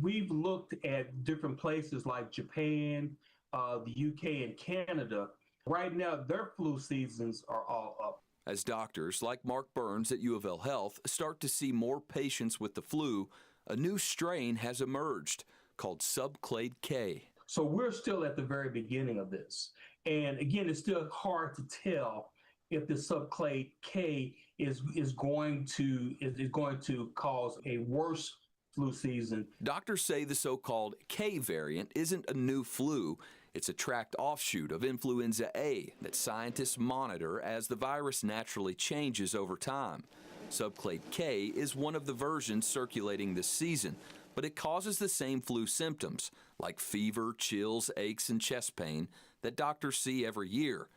we've looked at different places like Japan, the U.K., and Canada. Right now, their flu seasons are all up. As doctors like Mark Burns at U of L Health start to see more patients with the flu, a new strain has emerged called Subclade K. So we're still at the very beginning of this. And again, it's still hard to tell if the Subclade K is going to cause a worse flu season. Doctors say the so-called K variant isn't a new flu. It's a tracked offshoot of influenza A that scientists monitor as the virus naturally changes over time. Subclade K is one of the versions circulating this season, but it causes the same flu symptoms like fever, chills, aches, and chest pain that doctors see every year.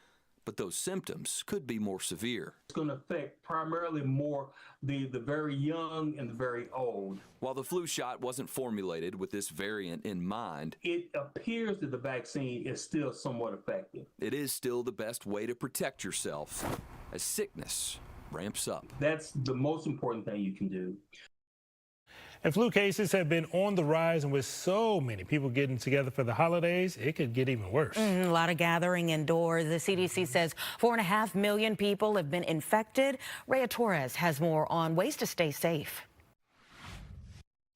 But those symptoms could be more severe. It's going to affect primarily more the very young and the very old. While the flu shot wasn't formulated with this variant in mind, it appears that the vaccine is still somewhat effective. It is still the best way to protect yourself as sickness ramps up. That's the most important thing you can do. And flu cases have been on the rise, and with so many people getting together for the holidays, it could get even worse. A lot of gathering indoors. The CDC says 4.5 million people have been infected. Rhea Torres has more on ways to stay safe.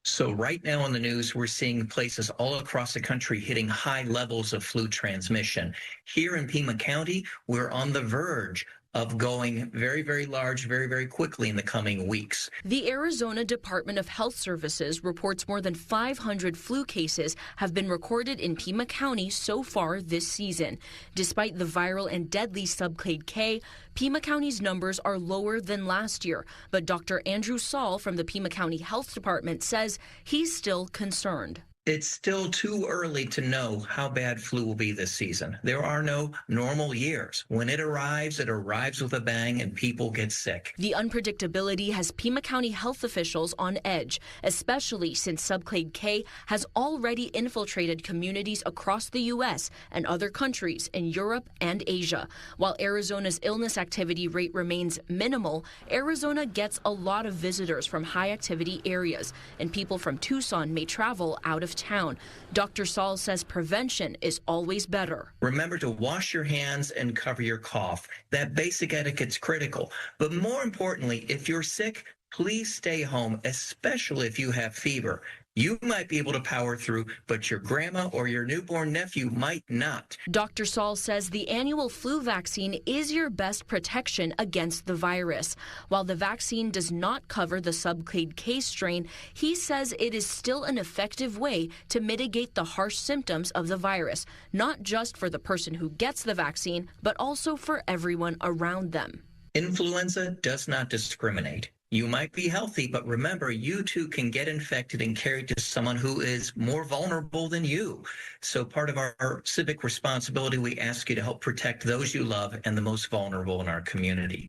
So right now on the news, we're seeing places all across the country hitting high levels of flu transmission. Here in Pima County, we're on the verge of going very, very large, very, very quickly in the coming weeks. The Arizona Department of Health Services reports more than 500 flu cases have been recorded in Pima County so far this season. Despite the viral and deadly Subclade K, Pima County's numbers are lower than last year. But Dr. Andrew Saul from the Pima County Health Department says he's still concerned. It's still too early to know how bad flu will be this season. There are no normal years. When it arrives with a bang and people get sick. The unpredictability has Pima County health officials on edge, especially since Subclade K has already infiltrated communities across the U.S. and other countries in Europe and Asia. While Arizona's illness activity rate remains minimal, Arizona gets a lot of visitors from high-activity areas, and people from Tucson may travel out of town. Dr. Saul says prevention is always better. Remember to wash your hands and cover your cough. That basic etiquette's critical. But more importantly, if you're sick, please stay home, especially if you have fever. You might be able to power through, but your grandma or your newborn nephew might not. Dr. Saul says the annual flu vaccine is your best protection against the virus. While the vaccine does not cover the Subclade K strain, he says it is still an effective way to mitigate the harsh symptoms of the virus, not just for the person who gets the vaccine, but also for everyone around them. Influenza does not discriminate. You might be healthy, but remember, you too can get infected and carry it to someone who is more vulnerable than you. So part of our civic responsibility, we ask you to help protect those you love and the most vulnerable in our community.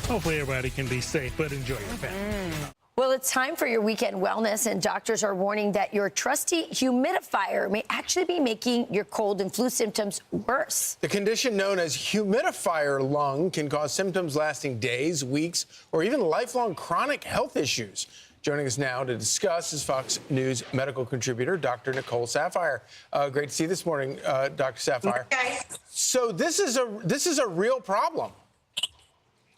Hopefully everybody can be safe, but enjoy your family. Well, it's time for your weekend wellness, and doctors are warning that your trusty humidifier may actually be making your cold and flu symptoms worse. The condition known as humidifier lung can cause symptoms lasting days, weeks, or even lifelong chronic health issues. Joining us now to discuss is Fox News medical contributor, Dr. Nicole Saphier. Great to see you this morning, Dr. Saphier. Okay. So this is a real problem.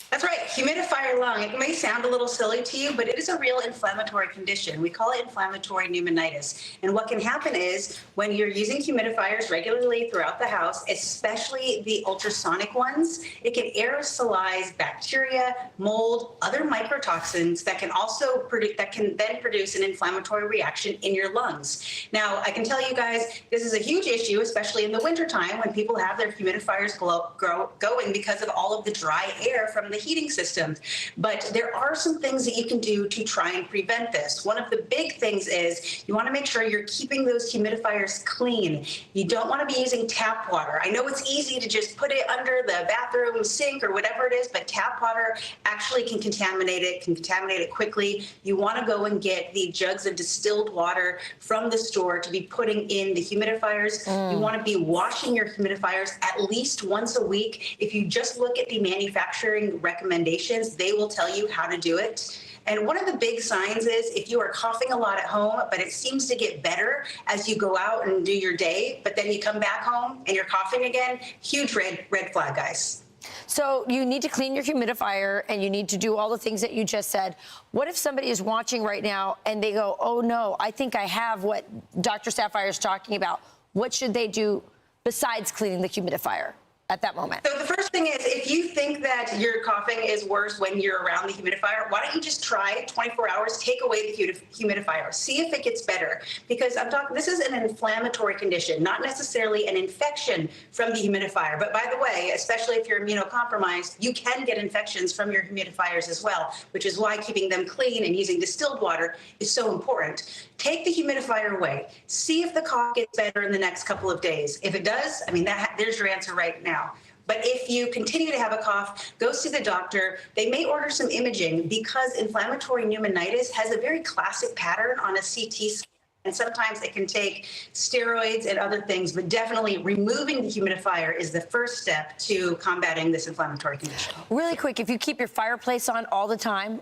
That's right, humidifier lung. It may sound a little silly to you, but it is a real inflammatory condition. We call it inflammatory pneumonitis. And what can happen is when you're using humidifiers regularly throughout the house, especially the ultrasonic ones, it can aerosolize bacteria, mold, other microtoxins that can also then produce an inflammatory reaction in your lungs. Now, I can tell you guys, this is a huge issue, especially in the wintertime when people have their humidifiers going because of all of the dry air from the heating systems. But there are some things that you can do to try and prevent this. One of the big things is you want to make sure you're keeping those humidifiers clean. You don't want to be using tap water. I know it's easy to just put it under the bathroom sink or whatever it is, but tap water actually can contaminate it quickly. You want to go and get the jugs of distilled water from the store to be putting in the humidifiers. You want to be washing your humidifiers at least once a week. If you just look at the manufacturing recommendations, they will tell you how to do it. And one of the big signs is if you are coughing a lot at home, but it seems to get better as you go out and do your day, but then you come back home and you're coughing again, huge red flag, guys. So you need to clean your humidifier and you need to do all the things that you just said. What if somebody is watching right now and they go, oh no, I think I have what Dr. Saphier is talking about. What should they do besides cleaning the humidifier at that moment? So the first thing is, if you think that your coughing is worse when you're around the humidifier, why don't you just try 24 hours, take away the humidifier, see if it gets better. Because this is an inflammatory condition, not necessarily an infection from the humidifier. But by the way, especially if you're immunocompromised, you can get infections from your humidifiers as well, which is why keeping them clean and using distilled water is so important. Take the humidifier away. See if the cough gets better in the next couple of days. If it does, I mean, there's your answer right now. But if you continue to have a cough, go see the doctor. They may order some imaging because inflammatory pneumonitis has a very classic pattern on a CT scan. And sometimes it can take steroids and other things, but definitely removing the humidifier is the first step to combating this inflammatory condition. Really quick, if you keep your fireplace on all the time,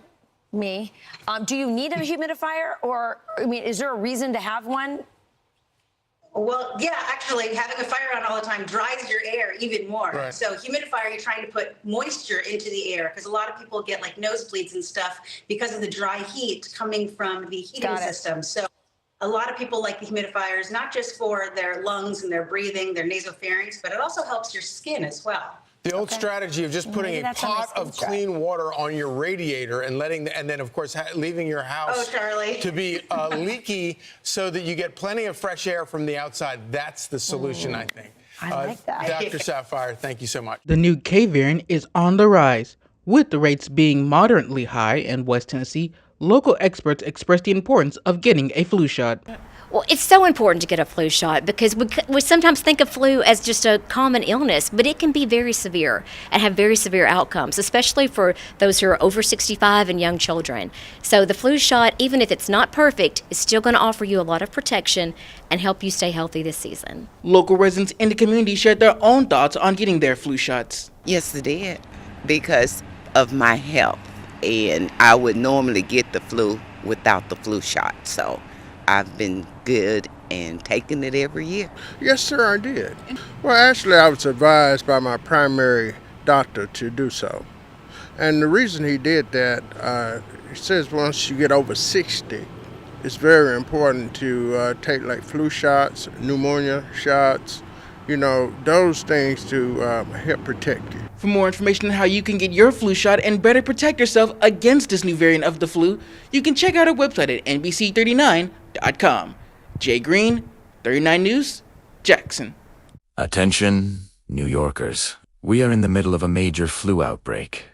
Me. Do you need a humidifier, or I mean, is there a reason to have one? Well, yeah, actually, having a fire on all the time dries your air even more. Right. So humidifier, you're trying to put moisture into the air because a lot of people get like nosebleeds and stuff because of the dry heat coming from the heating system. So a lot of people like the humidifiers, not just for their lungs and their breathing, their nasopharynx, but it also helps your skin as well. The old strategy of just putting a pot of clean water on your radiator and and then of course leaving your house to be leaky so that you get plenty of fresh air from the outside. That's the solution, I think. I like that. Dr. Sapphire, thank you so much. The new K variant is on the rise, with the rates being moderately high in West Tennessee. Local experts express the importance of getting a flu shot. Well, it's so important to get a flu shot because we sometimes think of flu as just a common illness, but it can be very severe and have very severe outcomes, especially for those who are over 65 and young children. So the flu shot, even if it's not perfect, is still going to offer you a lot of protection and help you stay healthy this season. Local residents in the community shared their own thoughts on getting their flu shots. Yes, I did, because of my health. And I would normally get the flu without the flu shot. So I've been good and taking it every year. Yes, sir, I did. Well, actually, I was advised by my primary doctor to do so. And the reason he did that, he says once you get over 60, it's very important to take like flu shots, pneumonia shots, you know, those things to help protect you. For more information on how you can get your flu shot and better protect yourself against this new variant of the flu, you can check out our website at NBC39.com. Jay Green, 39 News, Jackson. Attention, New Yorkers. We are in the middle of a major flu outbreak,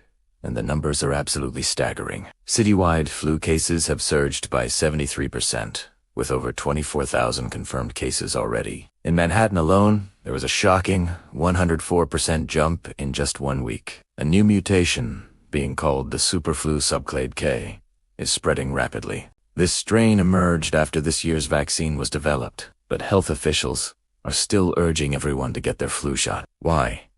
and the numbers are absolutely staggering. Citywide flu cases have surged by 73%, with over 24,000 confirmed cases already. In Manhattan alone, there was a shocking 104% jump in just 1 week. A new mutation, being called the SuperFlu Subclade K, is spreading rapidly. This strain emerged after this year's vaccine was developed, but health officials are still urging everyone to get their flu shot. Why?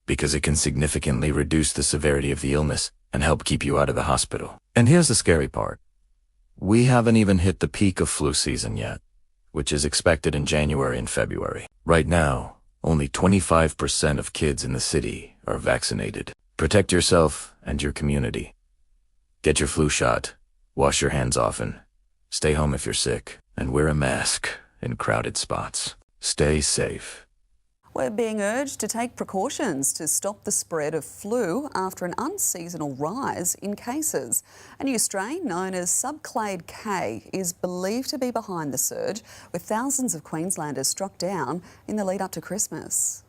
Because it can significantly reduce the severity of the illness and help keep you out of the hospital. And here's the scary part. We haven't even hit the peak of flu season yet, which is expected in January and February. Right now, only 25% of kids in the city are vaccinated. Protect yourself and your community. Get your flu shot, wash your hands often, stay home if you're sick, and wear a mask in crowded spots. Stay safe. We're being urged to take precautions to stop the spread of flu after an unseasonal rise in cases. A new strain known as Subclade K is believed to be behind the surge, with thousands of Queenslanders struck down in the lead up to Christmas.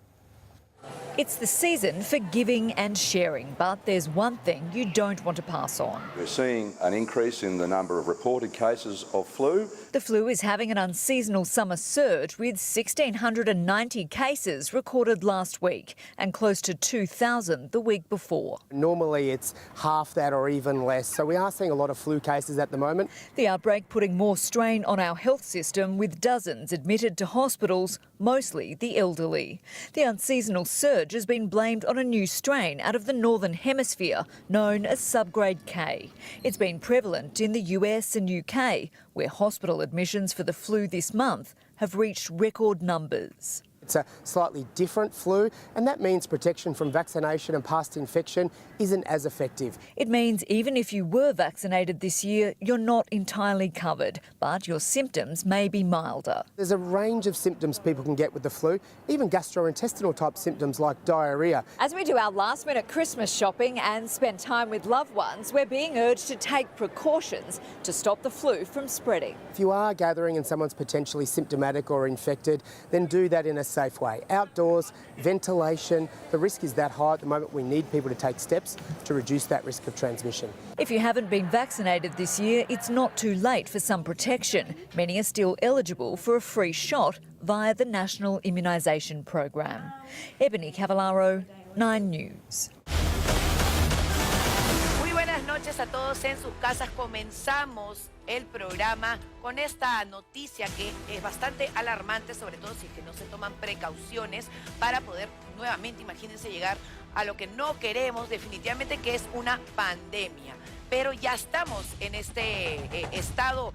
It's the season for giving and sharing, but there's one thing you don't want to pass on. We're seeing an increase in the number of reported cases of flu. The flu is having an unseasonal summer surge with 1,690 cases recorded last week and close to 2,000 the week before. Normally it's half that or even less, so we are seeing a lot of flu cases at the moment. The outbreak putting more strain on our health system, with dozens admitted to hospitals, mostly the elderly. The unseasonal surge has been blamed on a new strain out of the Northern Hemisphere known as Subclade K. It's been prevalent in the US and UK, where hospital admissions for the flu this month have reached record numbers. It's a slightly different flu, and that means protection from vaccination and past infection isn't as effective. It means even if you were vaccinated this year, you're not entirely covered, but your symptoms may be milder. There's a range of symptoms people can get with the flu, even gastrointestinal type symptoms like diarrhoea. As we do our last minute Christmas shopping and spend time with loved ones, we're being urged to take precautions to stop the flu from spreading. If you are gathering and someone's potentially symptomatic or infected, then do that in a safe way. Outdoors, ventilation, the risk is that high at the moment. We need people to take steps to reduce that risk of transmission. If you haven't been vaccinated this year, it's not too late for some protection. Many are still eligible for a free shot via the National Immunisation Program. Ebony Cavallaro, 9 News. Muy buenas noches a todos en sus casas. Comenzamos el programa con esta noticia que es bastante alarmante, sobre todo si es que no se toman precauciones para poder nuevamente, imagínense, llegar a lo que no queremos definitivamente, que es una pandemia. Pero ya estamos en este estado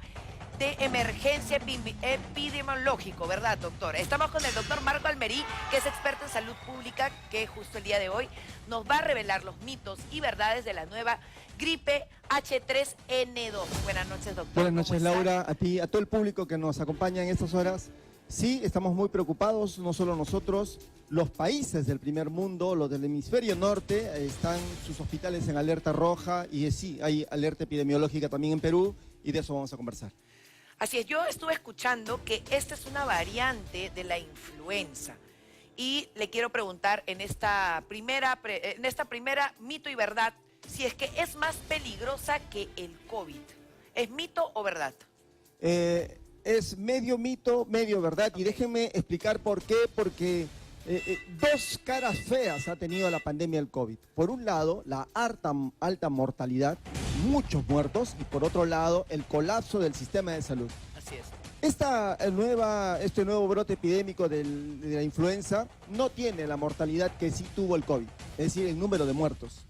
de emergencia epidemiológico, ¿verdad, doctor? Estamos con el doctor Marco Almerí, que es experto en salud pública, que justo el día de hoy nos va a revelar los mitos y verdades de la nueva gripe H3N2. Buenas noches, doctor. Buenas noches, Laura, a ti, a todo el público que nos acompaña en estas horas. Sí, estamos muy preocupados, no solo nosotros, los países del primer mundo, los del hemisferio norte, están sus hospitales en alerta roja y sí, hay alerta epidemiológica también en Perú y de eso vamos a conversar. Así es, yo estuve escuchando que esta es una variante de la influenza y le quiero preguntar en esta primera mito y verdad, si es que es más peligrosa que el COVID. ¿Es mito o verdad? Es medio mito, medio verdad, y déjenme explicar por qué, porque dos caras feas ha tenido la pandemia del COVID. Por un lado, la alta mortalidad, muchos muertos, y por otro lado, el colapso del sistema de salud. Así es. Este nuevo brote epidémico de la influenza no tiene la mortalidad que sí tuvo el COVID, es decir, el número de muertos.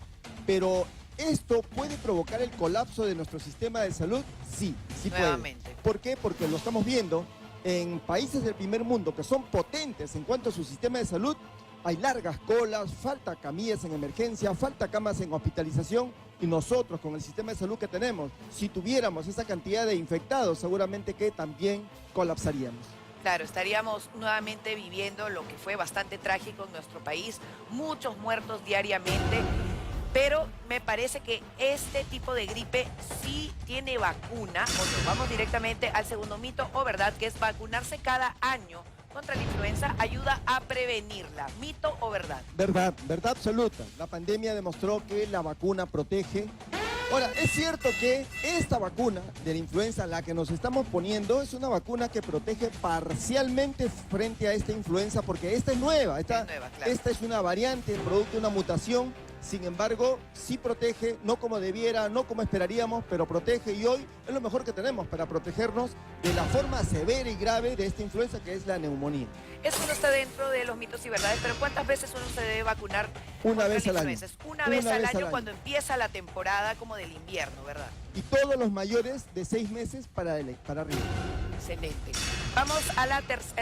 Pero ¿esto puede provocar el colapso de nuestro sistema de salud? Sí, sí puede. Nuevamente. ¿Por qué? Porque lo estamos viendo en países del primer mundo que son potentes en cuanto a su sistema de salud. Hay largas colas, falta camillas en emergencia, falta camas en hospitalización, y nosotros con el sistema de salud que tenemos, si tuviéramos esa cantidad de infectados, seguramente que también colapsaríamos. Claro, estaríamos nuevamente viviendo lo que fue bastante trágico en nuestro país, muchos muertos diariamente, pero me parece que este tipo de gripe sí tiene vacuna. O no, vamos directamente al segundo mito o verdad, que es vacunarse cada año contra la influenza ayuda a prevenirla. ¿Mito o verdad? Verdad, verdad absoluta. La pandemia demostró que la vacuna protege. Ahora, es cierto que esta vacuna de la influenza, la que nos estamos poniendo, es una vacuna que protege parcialmente frente a esta influenza, porque esta es nueva. Esta es una variante, producto de una mutación. Sin embargo, sí protege, no como debiera, no como esperaríamos, pero protege, y hoy es lo mejor que tenemos para protegernos de la forma severa y grave de esta influenza, que es la neumonía. Eso no está dentro de los mitos y verdades, pero ¿cuántas veces uno se debe vacunar? Una vez al año. Una vez al año cuando empieza la temporada como del invierno, ¿verdad? Y todos los mayores de 6 meses para arriba. Excelente. Vamos al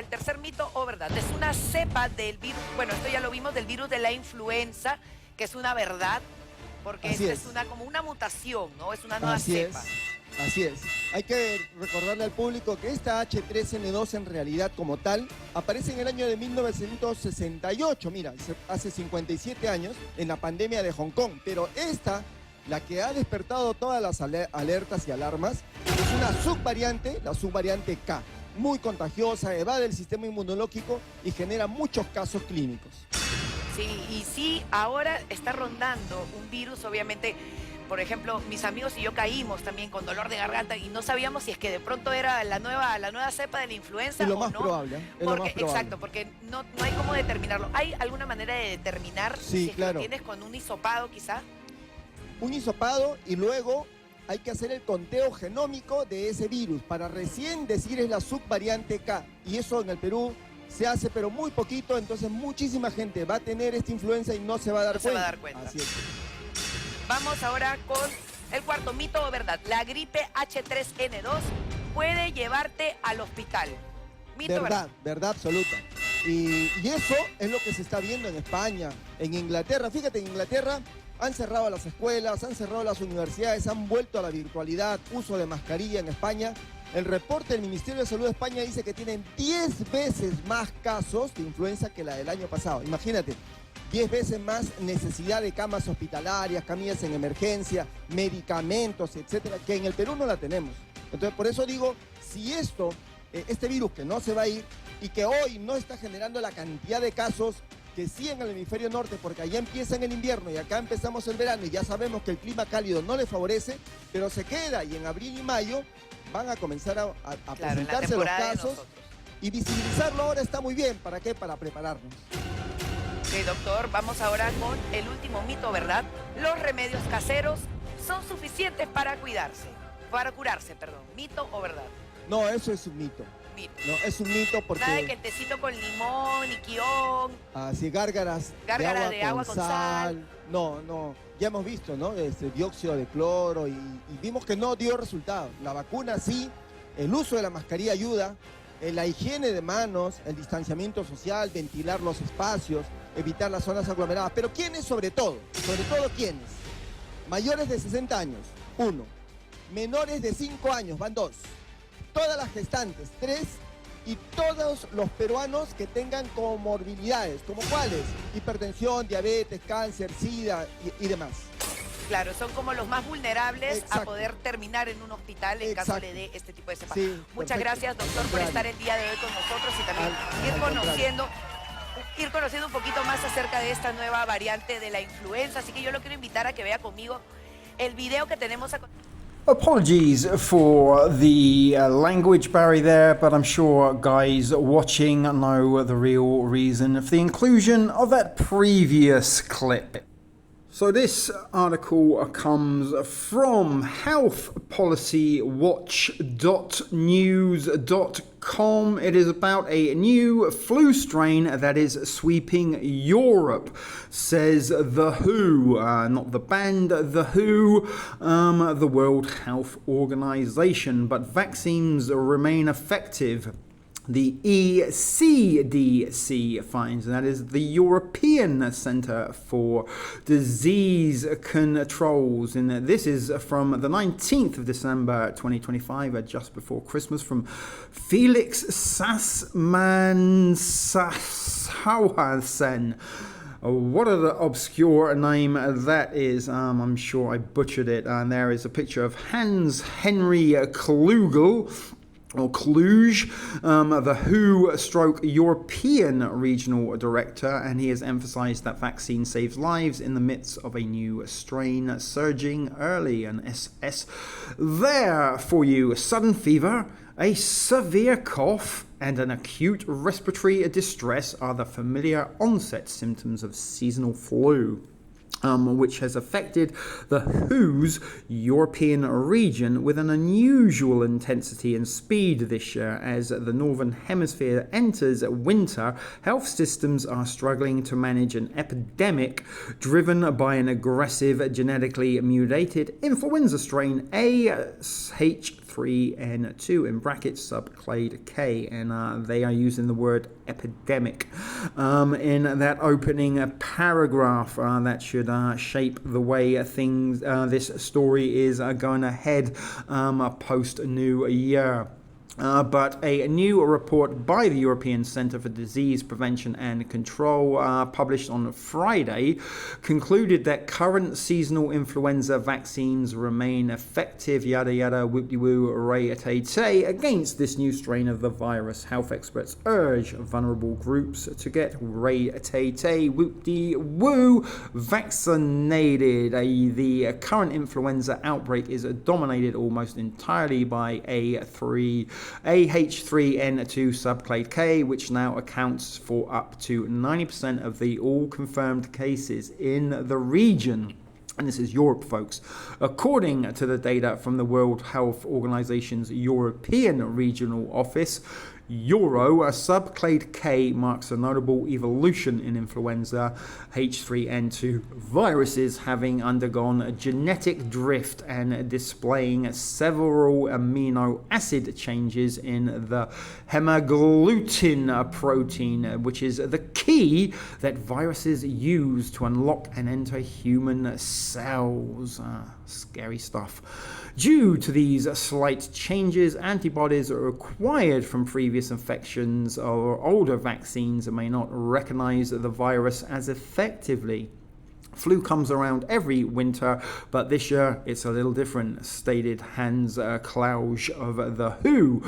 tercer mito o verdad. Es una cepa del virus, bueno, esto ya lo vimos, del virus de la influenza, que es una verdad, porque esta es como una mutación, ¿no? Es una nueva cepa. Así es. Hay que recordarle al público que esta H3N2 en realidad como tal aparece en el año de 1968, mira, hace 57 años, en la pandemia de Hong Kong. Pero esta, la que ha despertado todas las alertas y alarmas, es una subvariante, la subvariante K, muy contagiosa, evade el sistema inmunológico y genera muchos casos clínicos. Sí, y sí, ahora está rondando un virus, obviamente. Por ejemplo, mis amigos y yo caímos también con dolor de garganta y no sabíamos si es que de pronto era la nueva cepa de la influenza o no. Es lo más probable. Exacto, porque no hay cómo determinarlo. ¿Hay alguna manera de determinar si es que lo tienes con un hisopado quizá? Un hisopado, y luego hay que hacer el conteo genómico de ese virus para recién decir es la subvariante K. Y eso en el Perú se hace pero muy poquito, entonces muchísima gente va a tener esta influenza y no se va a dar cuenta. Así es. Vamos ahora con el cuarto mito o verdad. La gripe H3N2 puede llevarte al hospital. ¿Mito o verdad? Verdad absoluta. Y eso es lo que se está viendo en España, en Inglaterra. Fíjate, en Inglaterra han cerrado las escuelas, han cerrado las universidades, han vuelto a la virtualidad, uso de mascarilla en España. El reporte del Ministerio de Salud de España dice que tienen 10 veces más casos de influenza que la del año pasado. Imagínate. 10 veces más necesidad de camas hospitalarias, camillas en emergencia, medicamentos, etcétera, que en el Perú no la tenemos. Entonces, por eso digo, si este virus que no se va a ir y que hoy no está generando la cantidad de casos que sí en el hemisferio norte, porque allá empieza en el invierno y acá empezamos el verano y ya sabemos que el clima cálido no le favorece, pero se queda y en abril y mayo van a comenzar a presentarse los casos y visibilizarlo ahora está muy bien. ¿Para qué? Para prepararnos. Ok, doctor, vamos ahora con el último mito, ¿verdad? Los remedios caseros son suficientes para curarse, ¿Mito o verdad? No, eso es un mito. mito. No, es un mito porque... Nada de que el tecito con limón y quión. Así, gárgaras de agua con sal. No. Ya hemos visto, ¿no? Dióxido de cloro y vimos que no dio resultado. La vacuna sí, el uso de la mascarilla ayuda, la higiene de manos, el distanciamiento social, ventilar los espacios, evitar las zonas aglomeradas. Pero ¿quiénes sobre todo? Sobre todo ¿quiénes? Mayores de 60 años, 1. Menores de 5 años, van 2. Todas las gestantes, 3. Y todos los peruanos que tengan comorbilidades, ¿como cuáles? Hipertensión, diabetes, cáncer, SIDA y demás. Claro, son como los más vulnerables Exacto. a poder terminar en un hospital en caso le dé este tipo de cepa. Sí, Muchas gracias, doctor, por estar el día de hoy con nosotros y también ir conociendo un poquito más acerca de esta nueva variante de la influenza. Así que yo lo quiero invitar a que vea conmigo el video que tenemos a... Apologies for the language barrier there, but I'm sure guys watching know the real reason for the inclusion of that previous clip. So this article comes from healthpolicywatch.news.com. It is about a new flu strain that is sweeping Europe, says The Who, not the band, The Who, the World Health Organization. But vaccines remain effective. The ECDC finds, and that is the European Centre for Disease Controls. And this is from the 19th of December 2025, just before Christmas, from Felix Sassmann-Sauhassen. What an obscure name that is. I'm sure I butchered it. And there is a picture of Hans-Henry Klugel, or Cluj, the WHO European Regional Director, and he has emphasised that vaccine saves lives in the midst of a new strain surging early. An SS there for you. Sudden fever, a severe cough, and an acute respiratory distress are the familiar onset symptoms of seasonal flu, which has affected the WHO's European region with an unusual intensity and speed this year. As the Northern Hemisphere enters winter, health systems are struggling to manage an epidemic driven by an aggressive, genetically mutated influenza strain AH3N2, in brackets Subclade K, and they are using the word epidemic in that opening paragraph. That should shape the way things, this story is going to head post New Year. But a new report by the European Centre for Disease Prevention and Control, published on Friday, concluded that current seasonal influenza vaccines remain effective, yada yada, whoop-de-woo, ray-a-tay-tay, against this new strain of the virus. Health experts urge vulnerable groups to get ray-a-tay-tay, whoop-de-woo, vaccinated. The current influenza outbreak is dominated almost entirely by AH3N2 Subclade K, which now accounts for up to 90% of the all confirmed cases in the region. And this is Europe, folks. According to the data from the World Health Organization's European Regional Office, a Subclade K marks a notable evolution in influenza H3N2 viruses, having undergone a genetic drift and displaying several amino acid changes in the hemagglutinin protein, which is the key that viruses use to unlock and enter human cells. Scary stuff. Due to these slight changes, antibodies are acquired from previous infections or older vaccines and may not recognize the virus as effectively. Flu comes around every winter, but this year it's a little different, stated Hans Klausch of The who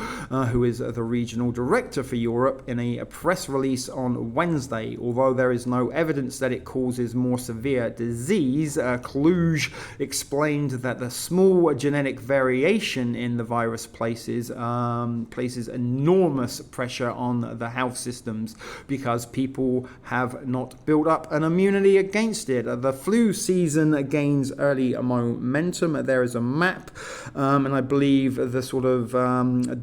is the regional director for Europe, in a press release on Wednesday. Although there is no evidence that it causes more severe disease, Kluge explained that the small genetic variation in the virus places enormous pressure on the health systems because people have not built up an immunity against it. the flu season gains early momentum. There is a map, and I believe the sort of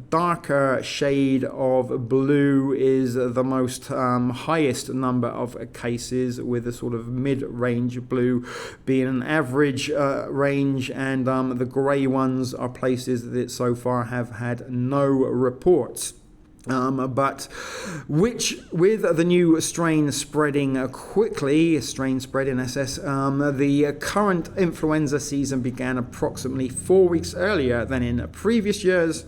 darker shade of blue is the most highest number of cases, with a sort of mid-range blue being an average range, and the grey ones are places that so far have had no reports. But which, with the new strain spreading quickly, strain spread in SS, the current influenza season began approximately 4 weeks earlier than in previous years.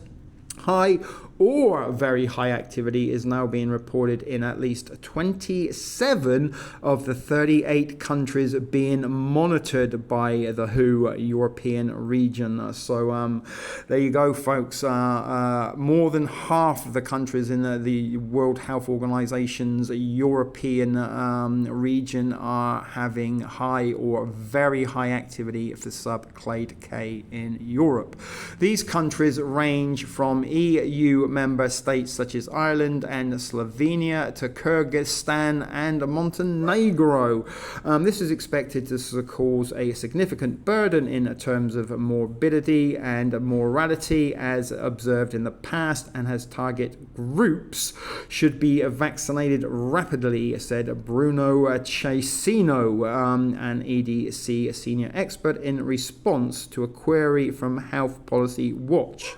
High or very high activity is now being reported in at least 27 of the 38 countries being monitored by the WHO European region. So there you go, folks. More than half of the countries in the World Health Organization's European region are having high or very high activity for Subclade K in Europe. These countries range from EU member states such as Ireland and Slovenia to Kyrgyzstan and Montenegro. This is expected to cause a significant burden in terms of morbidity and mortality as observed in the past, and has target groups should be vaccinated rapidly, said Bruno Cesino, an EDC senior expert, in response to a query from Health Policy Watch.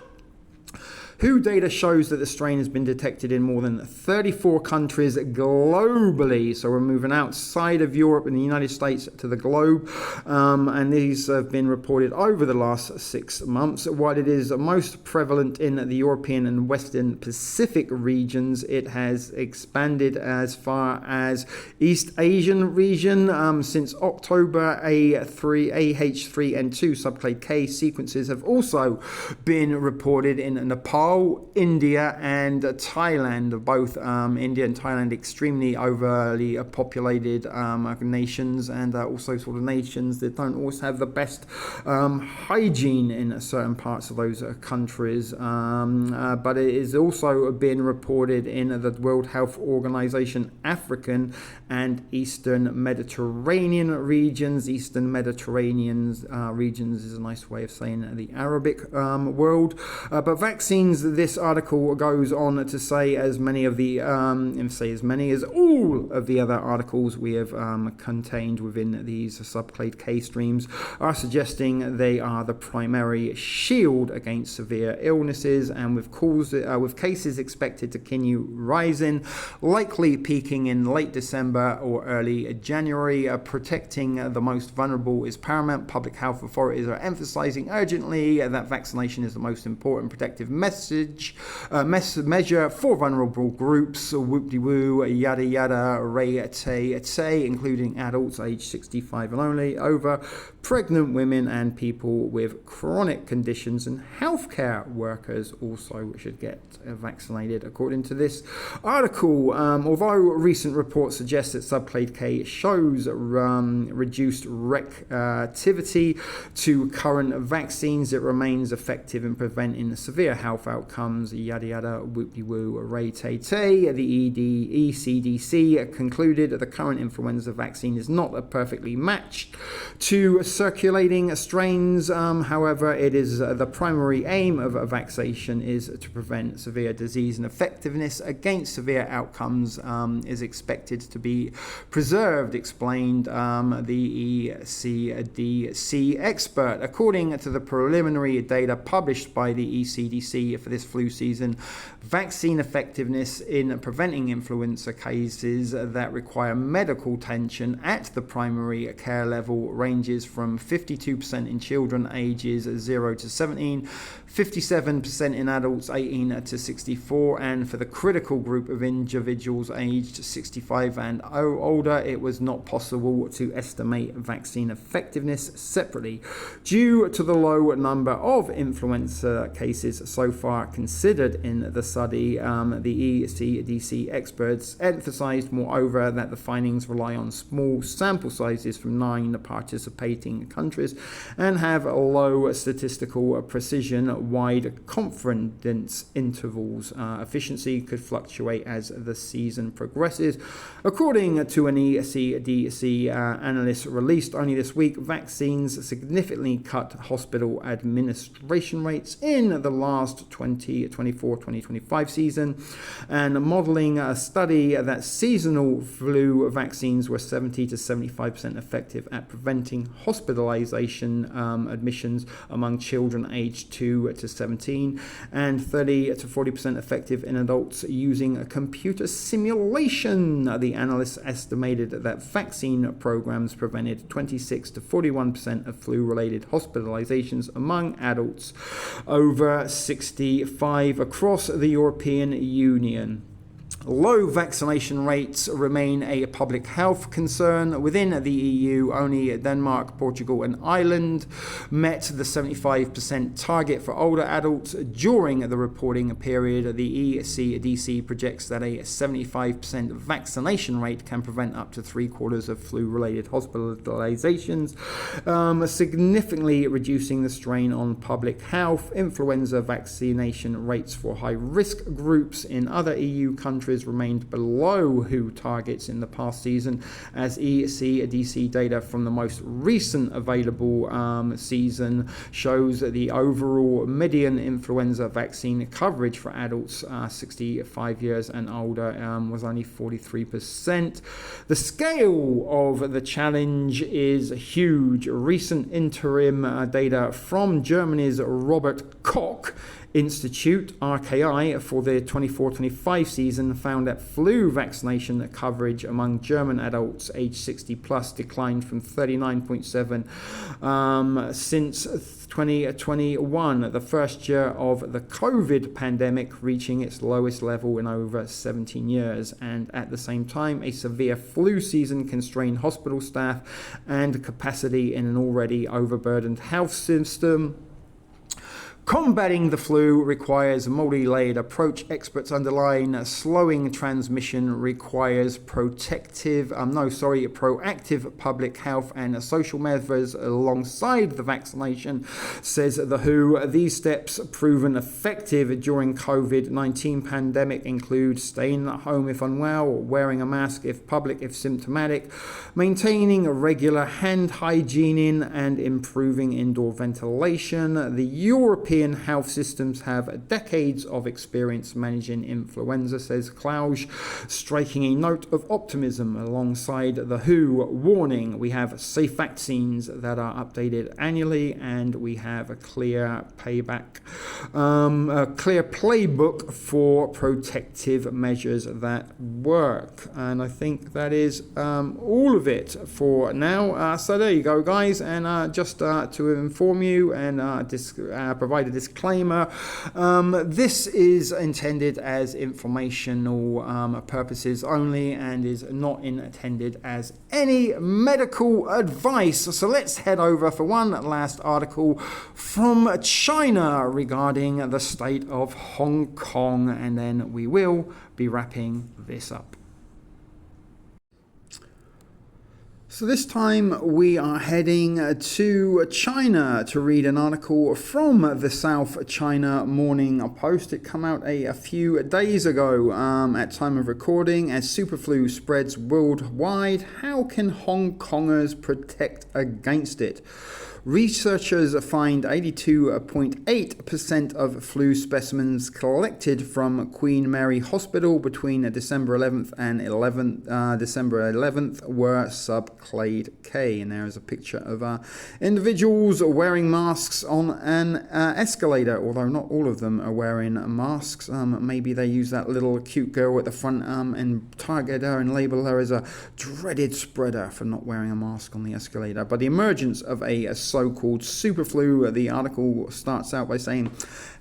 WHO data shows that the strain has been detected in more than 34 countries globally. So we're moving outside of Europe and the United States to the globe. And these have been reported over the last 6 months. While it is most prevalent in the European and Western Pacific regions, it has expanded as far as East Asian region. Since October, AH3N2 Subclade K sequences have also been reported in Nepal, India and Thailand. Both India and Thailand extremely overly populated nations, and also sort of nations that don't always have the best hygiene in certain parts of those countries. But it is also being reported in the World Health Organization African and Eastern Mediterranean regions. Eastern Mediterranean regions is a nice way of saying the Arabic world. But vaccines, this article goes on to say, as many of the as many as all of the other articles we have contained within these Subclade K streams are suggesting they are the primary shield against severe illnesses, and with cases expected to continue rising, likely peaking in late December or early January. Protecting the most vulnerable is paramount. Public health authorities are emphasizing urgently that vaccination is the most important protective measure for vulnerable groups. Whoop-de-woo, yada yada, ray-tay-tay, including adults aged 65 and only over, pregnant women and people with chronic conditions, and healthcare workers also should get vaccinated, according to this article. Although recent reports suggest that Subclade K shows reduced reactivity to current vaccines, it remains effective in preventing severe health outcomes, yada yada, whoop-de-woo, ray-tay-tay. The ECDC concluded that the current influenza vaccine is not perfectly matched to circulating strains. However, it is the primary aim of a vaccination is to prevent severe disease, and effectiveness against severe outcomes is expected to be preserved, explained the ECDC expert. According to the preliminary data published by the ECDC for this flu season, vaccine effectiveness in preventing influenza cases that require medical attention at the primary care level ranges from 52% in children ages 0 to 17, 57% in adults 18 to 64, and for the critical group of individuals aged 65 and older, it was not possible to estimate vaccine effectiveness separately. Due to the low number of influenza cases so far far considered in the study. The ECDC experts emphasized, moreover, that the findings rely on small sample sizes from 9 participating countries and have low statistical precision, wide confidence intervals. Efficiency could fluctuate as the season progresses. According to an ECDC analyst released only this week, vaccines significantly cut hospital administration rates in the last 2024-2025 season, and modeling a study that seasonal flu vaccines were 70 to 75% effective at preventing hospitalization admissions among children aged 2 to 17 and 30 to 40% effective in adults using a computer simulation. The analysts estimated that vaccine programs prevented 26 to 41% of flu-related hospitalizations among adults over 65 across the European Union. Low vaccination rates remain a public health concern within the EU. Only Denmark, Portugal and Ireland met the 75% target for older adults during the reporting period. The ECDC projects that a 75% vaccination rate can prevent up to 3/4 of flu-related hospitalizations, significantly reducing the strain on public health. Influenza vaccination rates for high-risk groups in other EU countries remained below WHO targets in the past season, as ECDC data from the most recent available season shows that the overall median influenza vaccine coverage for adults 65 years and older was only 43%. The scale of the challenge is huge. Recent interim data from Germany's Robert Koch Institute, RKI, for the 24-25 season found that flu vaccination coverage among German adults aged 60 plus declined from 39.7 since 2021, the first year of the COVID pandemic, reaching its lowest level in over 17 years. And at the same time, a severe flu season constrained hospital staff and capacity in an already overburdened health system. Combating the flu requires a multi-layered approach. Experts underline slowing transmission requires proactive public health and social measures alongside the vaccination, says the WHO. These steps proven effective during COVID-19 pandemic include staying at home if unwell, wearing a mask if public if symptomatic, maintaining regular hand hygiene and improving indoor ventilation. The European health systems have decades of experience managing influenza, says Klaus, striking a note of optimism alongside the WHO, warning we have safe vaccines that are updated annually and we have a clear playbook for protective measures that work. And I think that is all of it for now. So there you go, guys. And just to inform you and provide a disclaimer, this is intended as informational purposes only and is not intended as any medical advice. So let's head over for one last article from China regarding the state of Hong Kong, and then we will be wrapping this up. So this time we are heading to China to read an article from the South China Morning Post. It came out a few days ago at time of recording. As SuperFlu spreads worldwide, how can Hong Kongers protect against it? Researchers find 82.8% of flu specimens collected from Queen Mary Hospital between December 11th and December 11th were Subclade K. And there is a picture of individuals wearing masks on an escalator, although not all of them are wearing masks. Maybe they use that little cute girl at the front and target her and label her as a dreaded spreader for not wearing a mask on the escalator. But the emergence of a so-called SuperFlu, the article starts out by saying,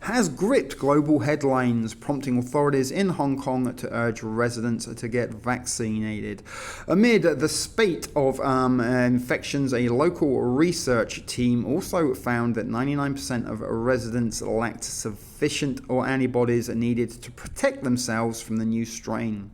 has gripped global headlines, prompting authorities in Hong Kong to urge residents to get vaccinated. Amid the spate of infections, a local research team also found that 99% of residents lacked sufficient antibodies needed to protect themselves from the new strain.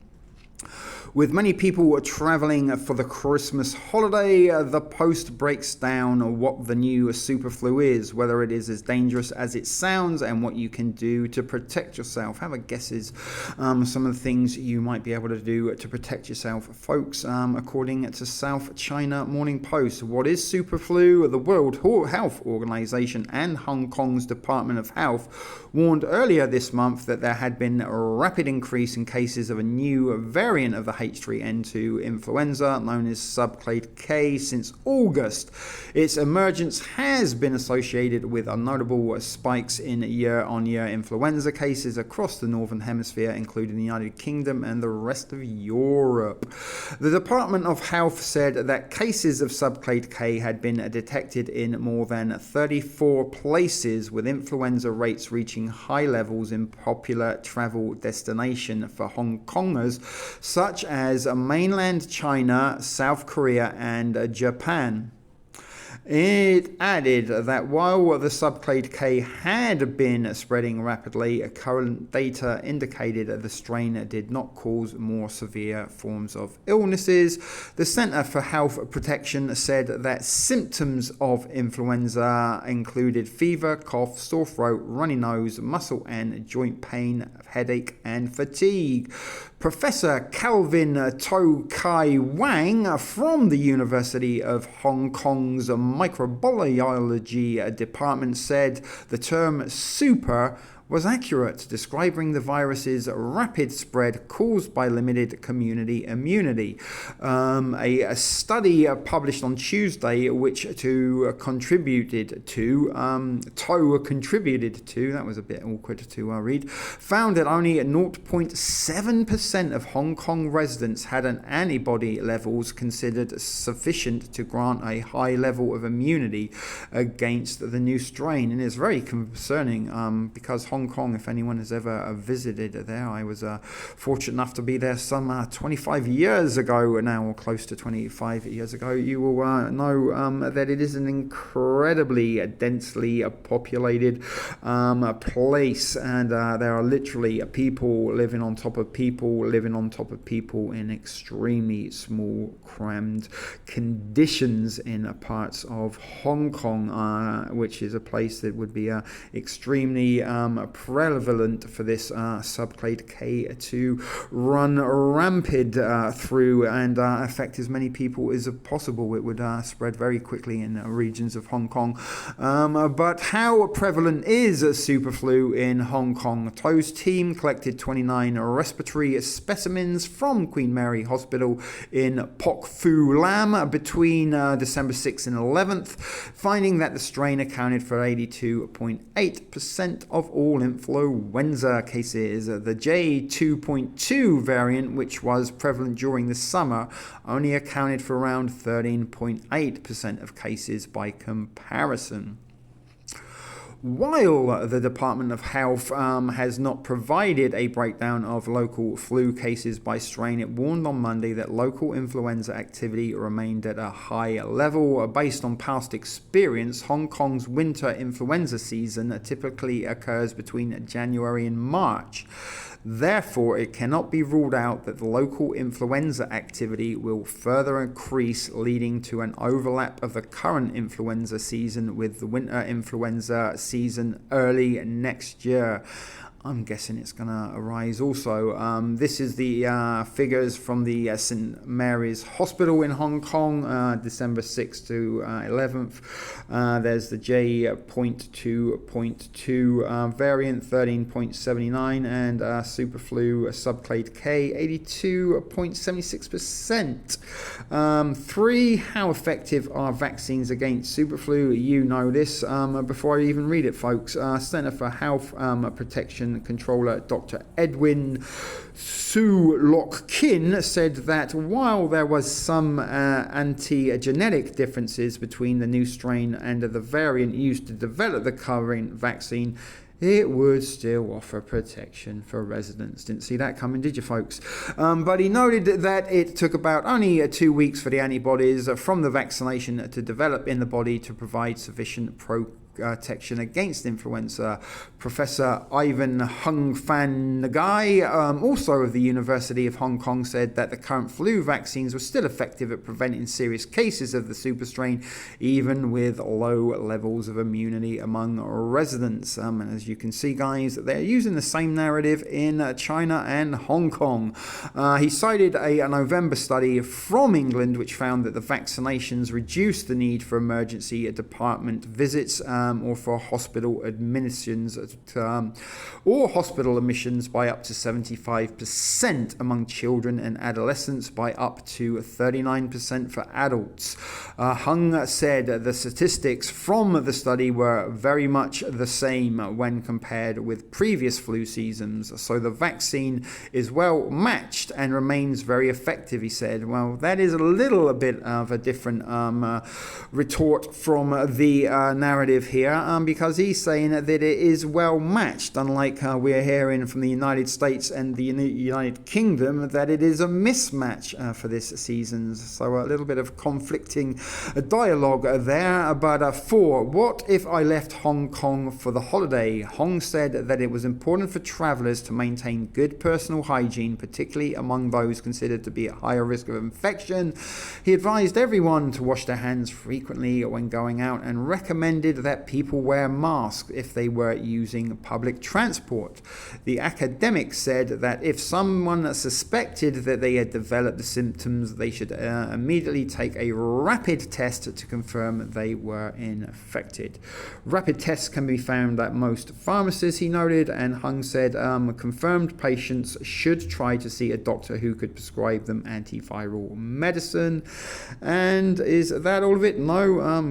With many people travelling for the Christmas holiday, the Post breaks down what the new SuperFlu is, whether it is as dangerous as it sounds, and what you can do to protect yourself. Have a guesses some of the things you might be able to do to protect yourself, folks. According to South China Morning Post, what is SuperFlu? The World Health Organization and Hong Kong's Department of Health warned earlier this month that there had been a rapid increase in cases of a new variant of the H3N2 influenza known as Subclade K since August. Its emergence has been associated with notable spikes in year-on-year influenza cases across the Northern Hemisphere, including the United Kingdom and the rest of Europe. The Department of Health said that cases of Subclade K had been detected in more than 34 places, with influenza rates reaching high levels in popular travel destination for Hong Kongers, such as mainland China, South Korea, and Japan. It added that while the Subclade K had been spreading rapidly, current data indicated the strain did not cause more severe forms of illnesses. The Centre for Health Protection said that symptoms of influenza included fever, cough, sore throat, runny nose, muscle and joint pain, headache, and fatigue. Professor Calvin To Kai Wang from the University of Hong Kong's microbiology department said the term super was accurate, describing the virus's rapid spread caused by limited community immunity. A study published on Tuesday, which contributed to, that was a bit awkward to read, found that only 0.7% of Hong Kong residents had an antibody levels considered sufficient to grant a high level of immunity against the new strain. And it's very concerning because Hong Kong, if anyone has ever visited there, I was fortunate enough to be there some 25 years ago now, or close to 25 years ago. You will know that it is an incredibly densely populated place, and there are literally people living on top of people living on top of people in extremely small, crammed conditions in parts of Hong Kong, which is a place that would be extremely prevalent for this Subclade K to run rampant through and affect as many people as possible. It would spread very quickly in regions of Hong Kong. But how prevalent is SuperFlu in Hong Kong? To's team collected 29 respiratory specimens from Queen Mary Hospital in Pok Fu Lam between December 6th and 11th, finding that the strain accounted for 82.8% of all influenza cases. The J2.2 variant, which was prevalent during the summer, only accounted for around 13.8% of cases by comparison. While the Department of Health has not provided a breakdown of local flu cases by strain, it warned on Monday that local influenza activity remained at a high level. Based on past experience, Hong Kong's winter influenza season typically occurs between January and March. Therefore, it cannot be ruled out that the local influenza activity will further increase, leading to an overlap of the current influenza season with the winter influenza season early next year. I'm guessing it's going to arise also. This is the figures from the St. Mary's Hospital in Hong Kong, December 6th to 11th. There's the J.2.2 variant, 13.79, and SuperFlu Subclade K, 82.76%. 3. How effective are vaccines against SuperFlu? You know this before I even read it, folks. Centre for Health Protection infection controller Dr. Edwin Su-Lok-Kin said that while there was some anti-genetic differences between the new strain and the variant used to develop the current vaccine, it would still offer protection for residents. Didn't see that coming, did you, folks? But he noted that it took about only 2 weeks for the antibodies from the vaccination to develop in the body to provide sufficient protection against influenza. Professor Ivan Hung Fan Nagai, also of the University of Hong Kong, said that the current flu vaccines were still effective at preventing serious cases of the super strain, even with low levels of immunity among residents. And as you can see, guys, they're using the same narrative in China and Hong Kong. He cited a November study from England which found that the vaccinations reduced the need for emergency department visits or for hospital admissions by up to 75% among children and adolescents, by up to 39% for adults. Hung said the statistics from the study were very much the same when compared with previous flu seasons, so the vaccine is well matched and remains very effective, he said. Well, that is a little bit of a different retort from the narrative here, because he's saying that it is well matched, unlike we're hearing from the United States and the United Kingdom that it is a mismatch for this season. So a little bit of conflicting dialogue there. But for what if I left Hong Kong for the holiday? Hong said that it was important for travellers to maintain good personal hygiene, particularly among those considered to be at higher risk of infection. He advised everyone to wash their hands frequently when going out and recommended that people wear masks if they were using public transport. The academic said that if someone suspected that they had developed the symptoms, they should immediately take a rapid test to confirm they were infected. Rapid tests can be found at most pharmacies, he noted, and Hung said confirmed patients should try to see a doctor who could prescribe them antiviral medicine. And is that all of it? No.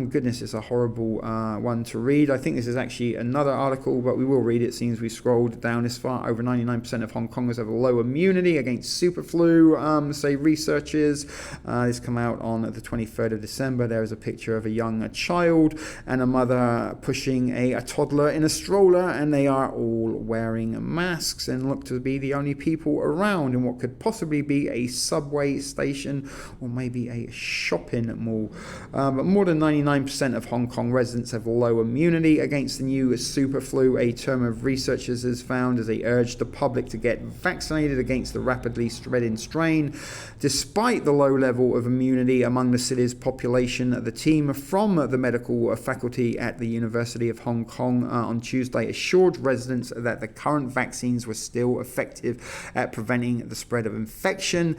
Goodness, it's a horrible one to read. I think this is actually another article, but we will read it. Seems we scrolled down this far. Over 99% of Hong Kongers have a low immunity against SuperFlu, say researchers. This come out on the 23rd of December. There is a picture of a young child and a mother pushing a toddler in a stroller, and they are all wearing masks and look to be the only people around in what could possibly be a subway station or maybe a shopping mall. But more than 99% of Hong Kong residents have low immunity against the new SuperFlu, a term of researchers has found as they urge the public to get vaccinated against the rapidly spreading strain. Despite the low level of immunity among the city's population, the team from the medical faculty at the University of Hong Kong on Tuesday assured residents that the current vaccines were still effective at preventing the spread of infection.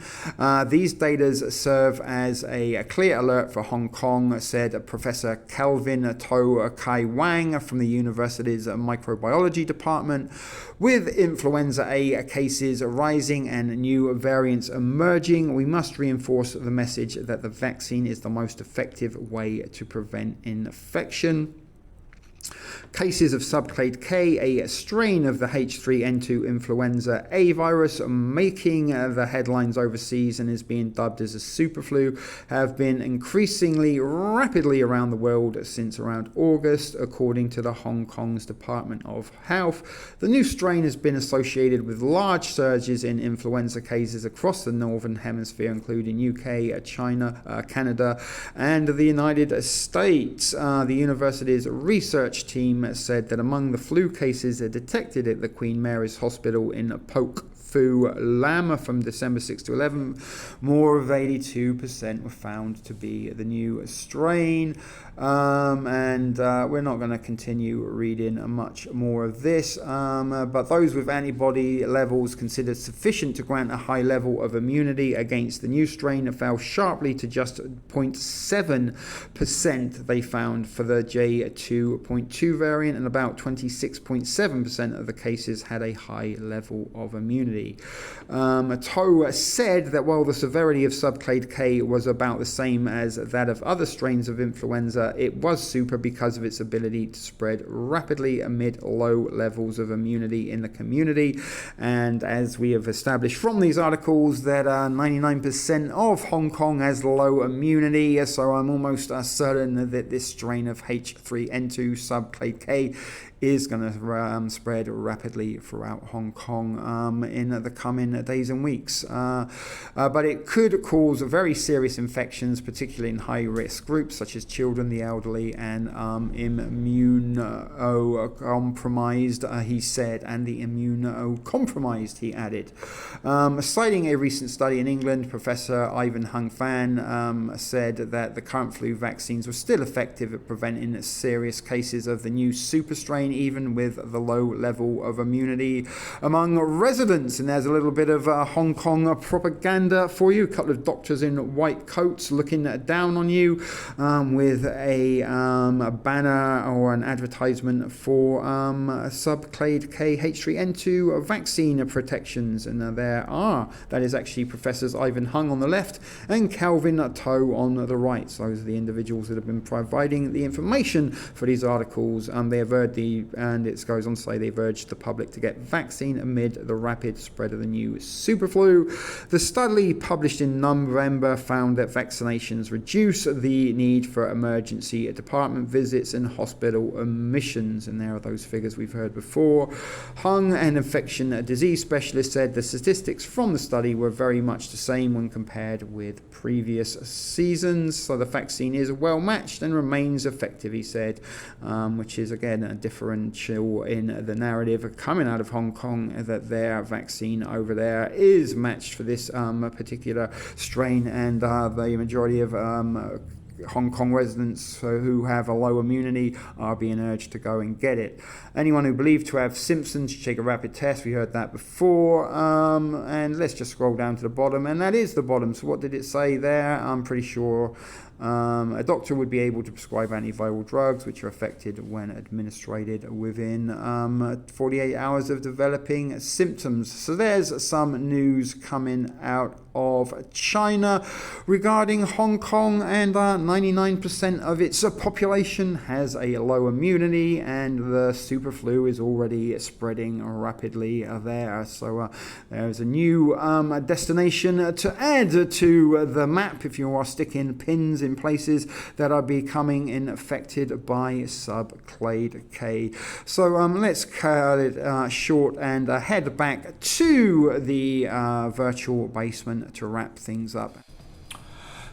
These data serve as a clear alert for Hong Kong, said Professor Calvin To Kai Wang from the university's microbiology department. With influenza A cases rising and new variants emerging, we must reinforce the message that the vaccine is the most effective way to prevent infection. Cases of Subclade K, a strain of the H3N2 influenza A virus, making the headlines overseas and is being dubbed as a superflu, have been increasingly rapidly around the world since around August, according to the Hong Kong's Department of Health. The new strain has been associated with large surges in influenza cases across the Northern Hemisphere, including UK, China, Canada, and the United States. The university's research team said that among the flu cases detected at the Queen Mary's Hospital in Pok Fu Lam from December 6 to 11, more of 82% were found to be the new strain. And we're not going to continue reading much more of this, but those with antibody levels considered sufficient to grant a high level of immunity against the new strain fell sharply to just 0.7% they found for the J2.2 B.2 variant, and about 26.7% of the cases had a high level of immunity. Toe said that while the severity of Subclade K was about the same as that of other strains of influenza, it was super because of its ability to spread rapidly amid low levels of immunity in the community. And as we have established from these articles, that 99% of Hong Kong has low immunity, so I'm almost certain that this strain of H3N2 Subclade K is going to spread rapidly throughout Hong Kong in the coming days and weeks. But it could cause very serious infections, particularly in high-risk groups such as children, the elderly, and immunocompromised, he said, and the immunocompromised, he added. Citing a recent study in England, Professor Ivan Hung Fan said that the current flu vaccines were still effective at preventing serious cases of the new super strain, even with the low level of immunity among residents. And there's a little bit of Hong Kong propaganda for you. A couple of doctors in white coats looking down on you with a banner or an advertisement for Subclade K H3N2 vaccine protections. And that is actually Professors Ivan Hung on the left and Calvin Toe on the right. So those are the individuals that have been providing the information for these articles. They have and it goes on to say they've urged the public to get vaccine amid the rapid spread of the new SuperFlu. The study published in November found that vaccinations reduce the need for emergency department visits and hospital admissions, and there are those figures we've heard before. Hung, an infection disease specialist, said the statistics from the study were very much the same when compared with previous seasons, so the vaccine is well matched and remains effective, he said, which is again a differential in the narrative coming out of Hong Kong, that their vaccine over there is matched for this particular strain, and the majority of Hong Kong residents who have a low immunity are being urged to go and get it. Anyone who believed to have symptoms should take a rapid test. We heard that before. And let's just scroll down to the bottom, and that is the bottom. So what did it say there? I'm pretty sure a doctor would be able to prescribe antiviral drugs which are effective when administered within 48 hours of developing symptoms. So there's some news coming out of China regarding Hong Kong, and 99% of its population has a low immunity, and the SuperFlu is already spreading rapidly there. So there's a new destination to add to the map if you are sticking pins in places that are becoming infected by Subclade K. So let's cut it short and head back to the virtual basement to wrap things up.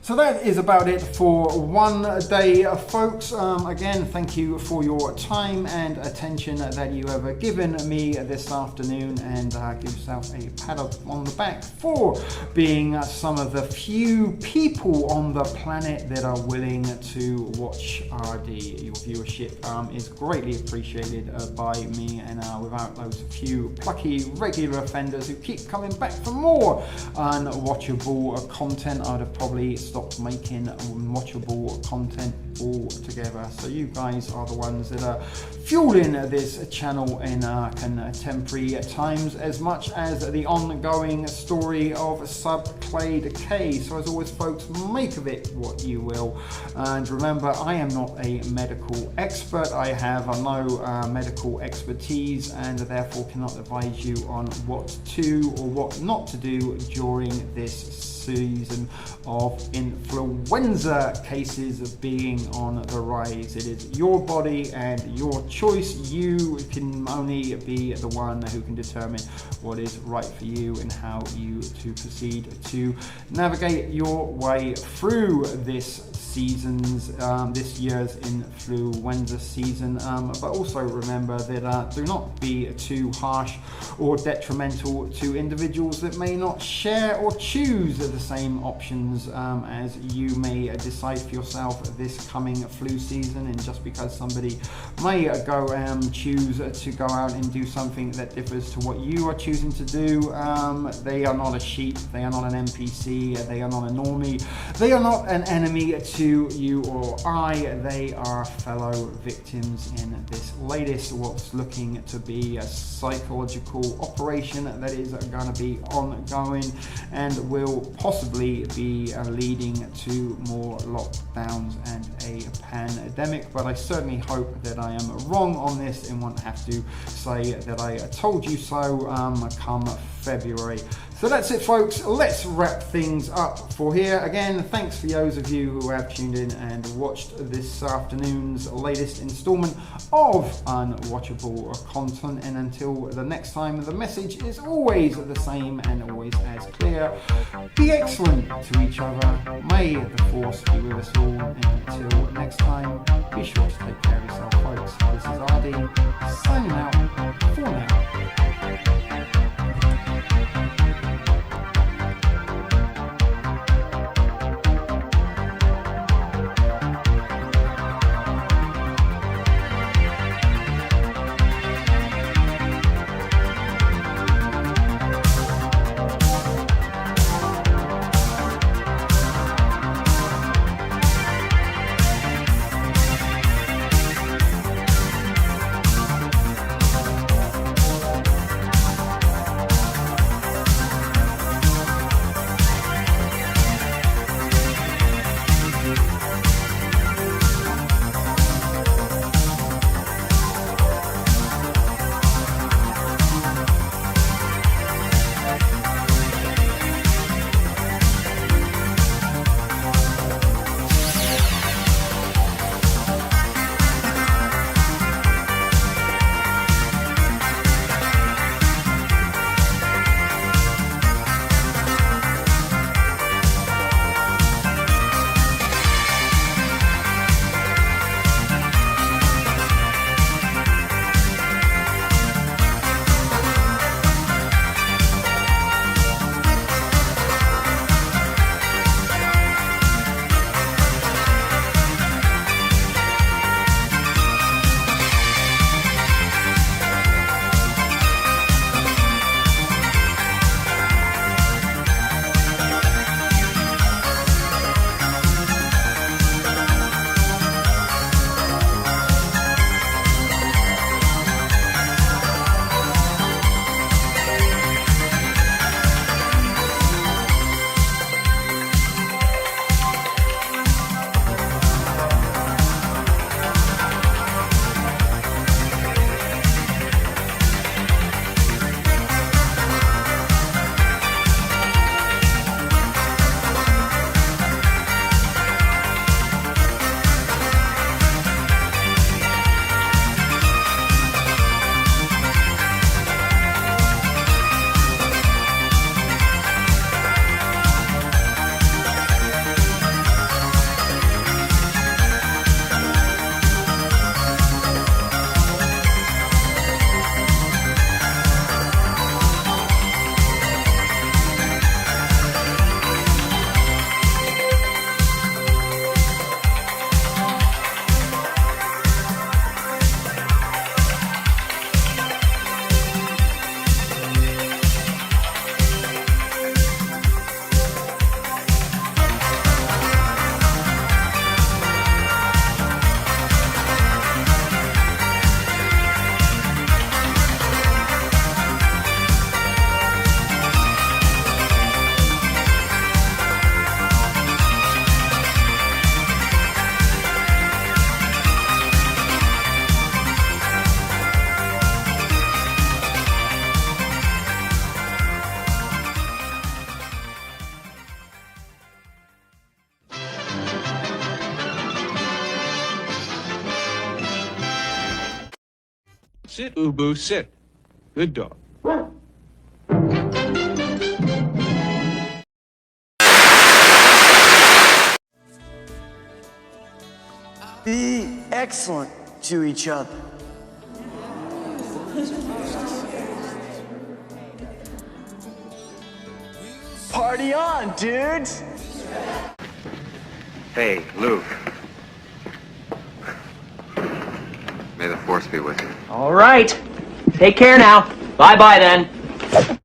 So that is about it for one day, folks. Again, thank you for your time and attention that you have given me this afternoon, and give yourself a pat on the back for being some of the few people on the planet that are willing to watch RD. Your viewership is greatly appreciated by me, and without those few plucky regular offenders who keep coming back for more unwatchable content, I'd have probably stopped making watchable content altogether. So you guys are the ones that are fueling this channel in contemporary times, as much as the ongoing story of Subclade K. So as always, folks, make of it what you will, and remember, I am not a medical expert. I have no medical expertise, and therefore cannot advise you on what to or what not to do during this season of influenza cases being on the rise. It is your body and your choice. You can only be the one who can determine what is right for you and how you to proceed to navigate your way through this year's influenza season, but also remember that do not be too harsh or detrimental to individuals that may not share or choose the same options as you may decide for yourself this coming flu season. And just because somebody may choose to go out and do something that differs to what you are choosing to do, they are not a sheep, they are not an NPC, they are not a normie, they are not an enemy to you or I, they are fellow victims in this latest, what's looking to be a psychological operation that is going to be ongoing and will possibly be leading to more lockdowns and a pandemic. But I certainly hope that I am wrong on this and won't have to say that I told you so come February. So that's it, folks. Let's wrap things up for here. Again, thanks for those of you who have tuned in and watched this afternoon's latest installment of Unwatchable Content. And until the next time, the message is always the same and always as clear. Be excellent to each other. May the force be with us all. And until next time, be sure to take care of yourself, folks. This is RD, signing out for now. Sit, Ubu, sit. Good dog. Be excellent to each other. Party on, dudes! Hey, Luke. May the force be with you. All right. Take care now. Bye-bye then.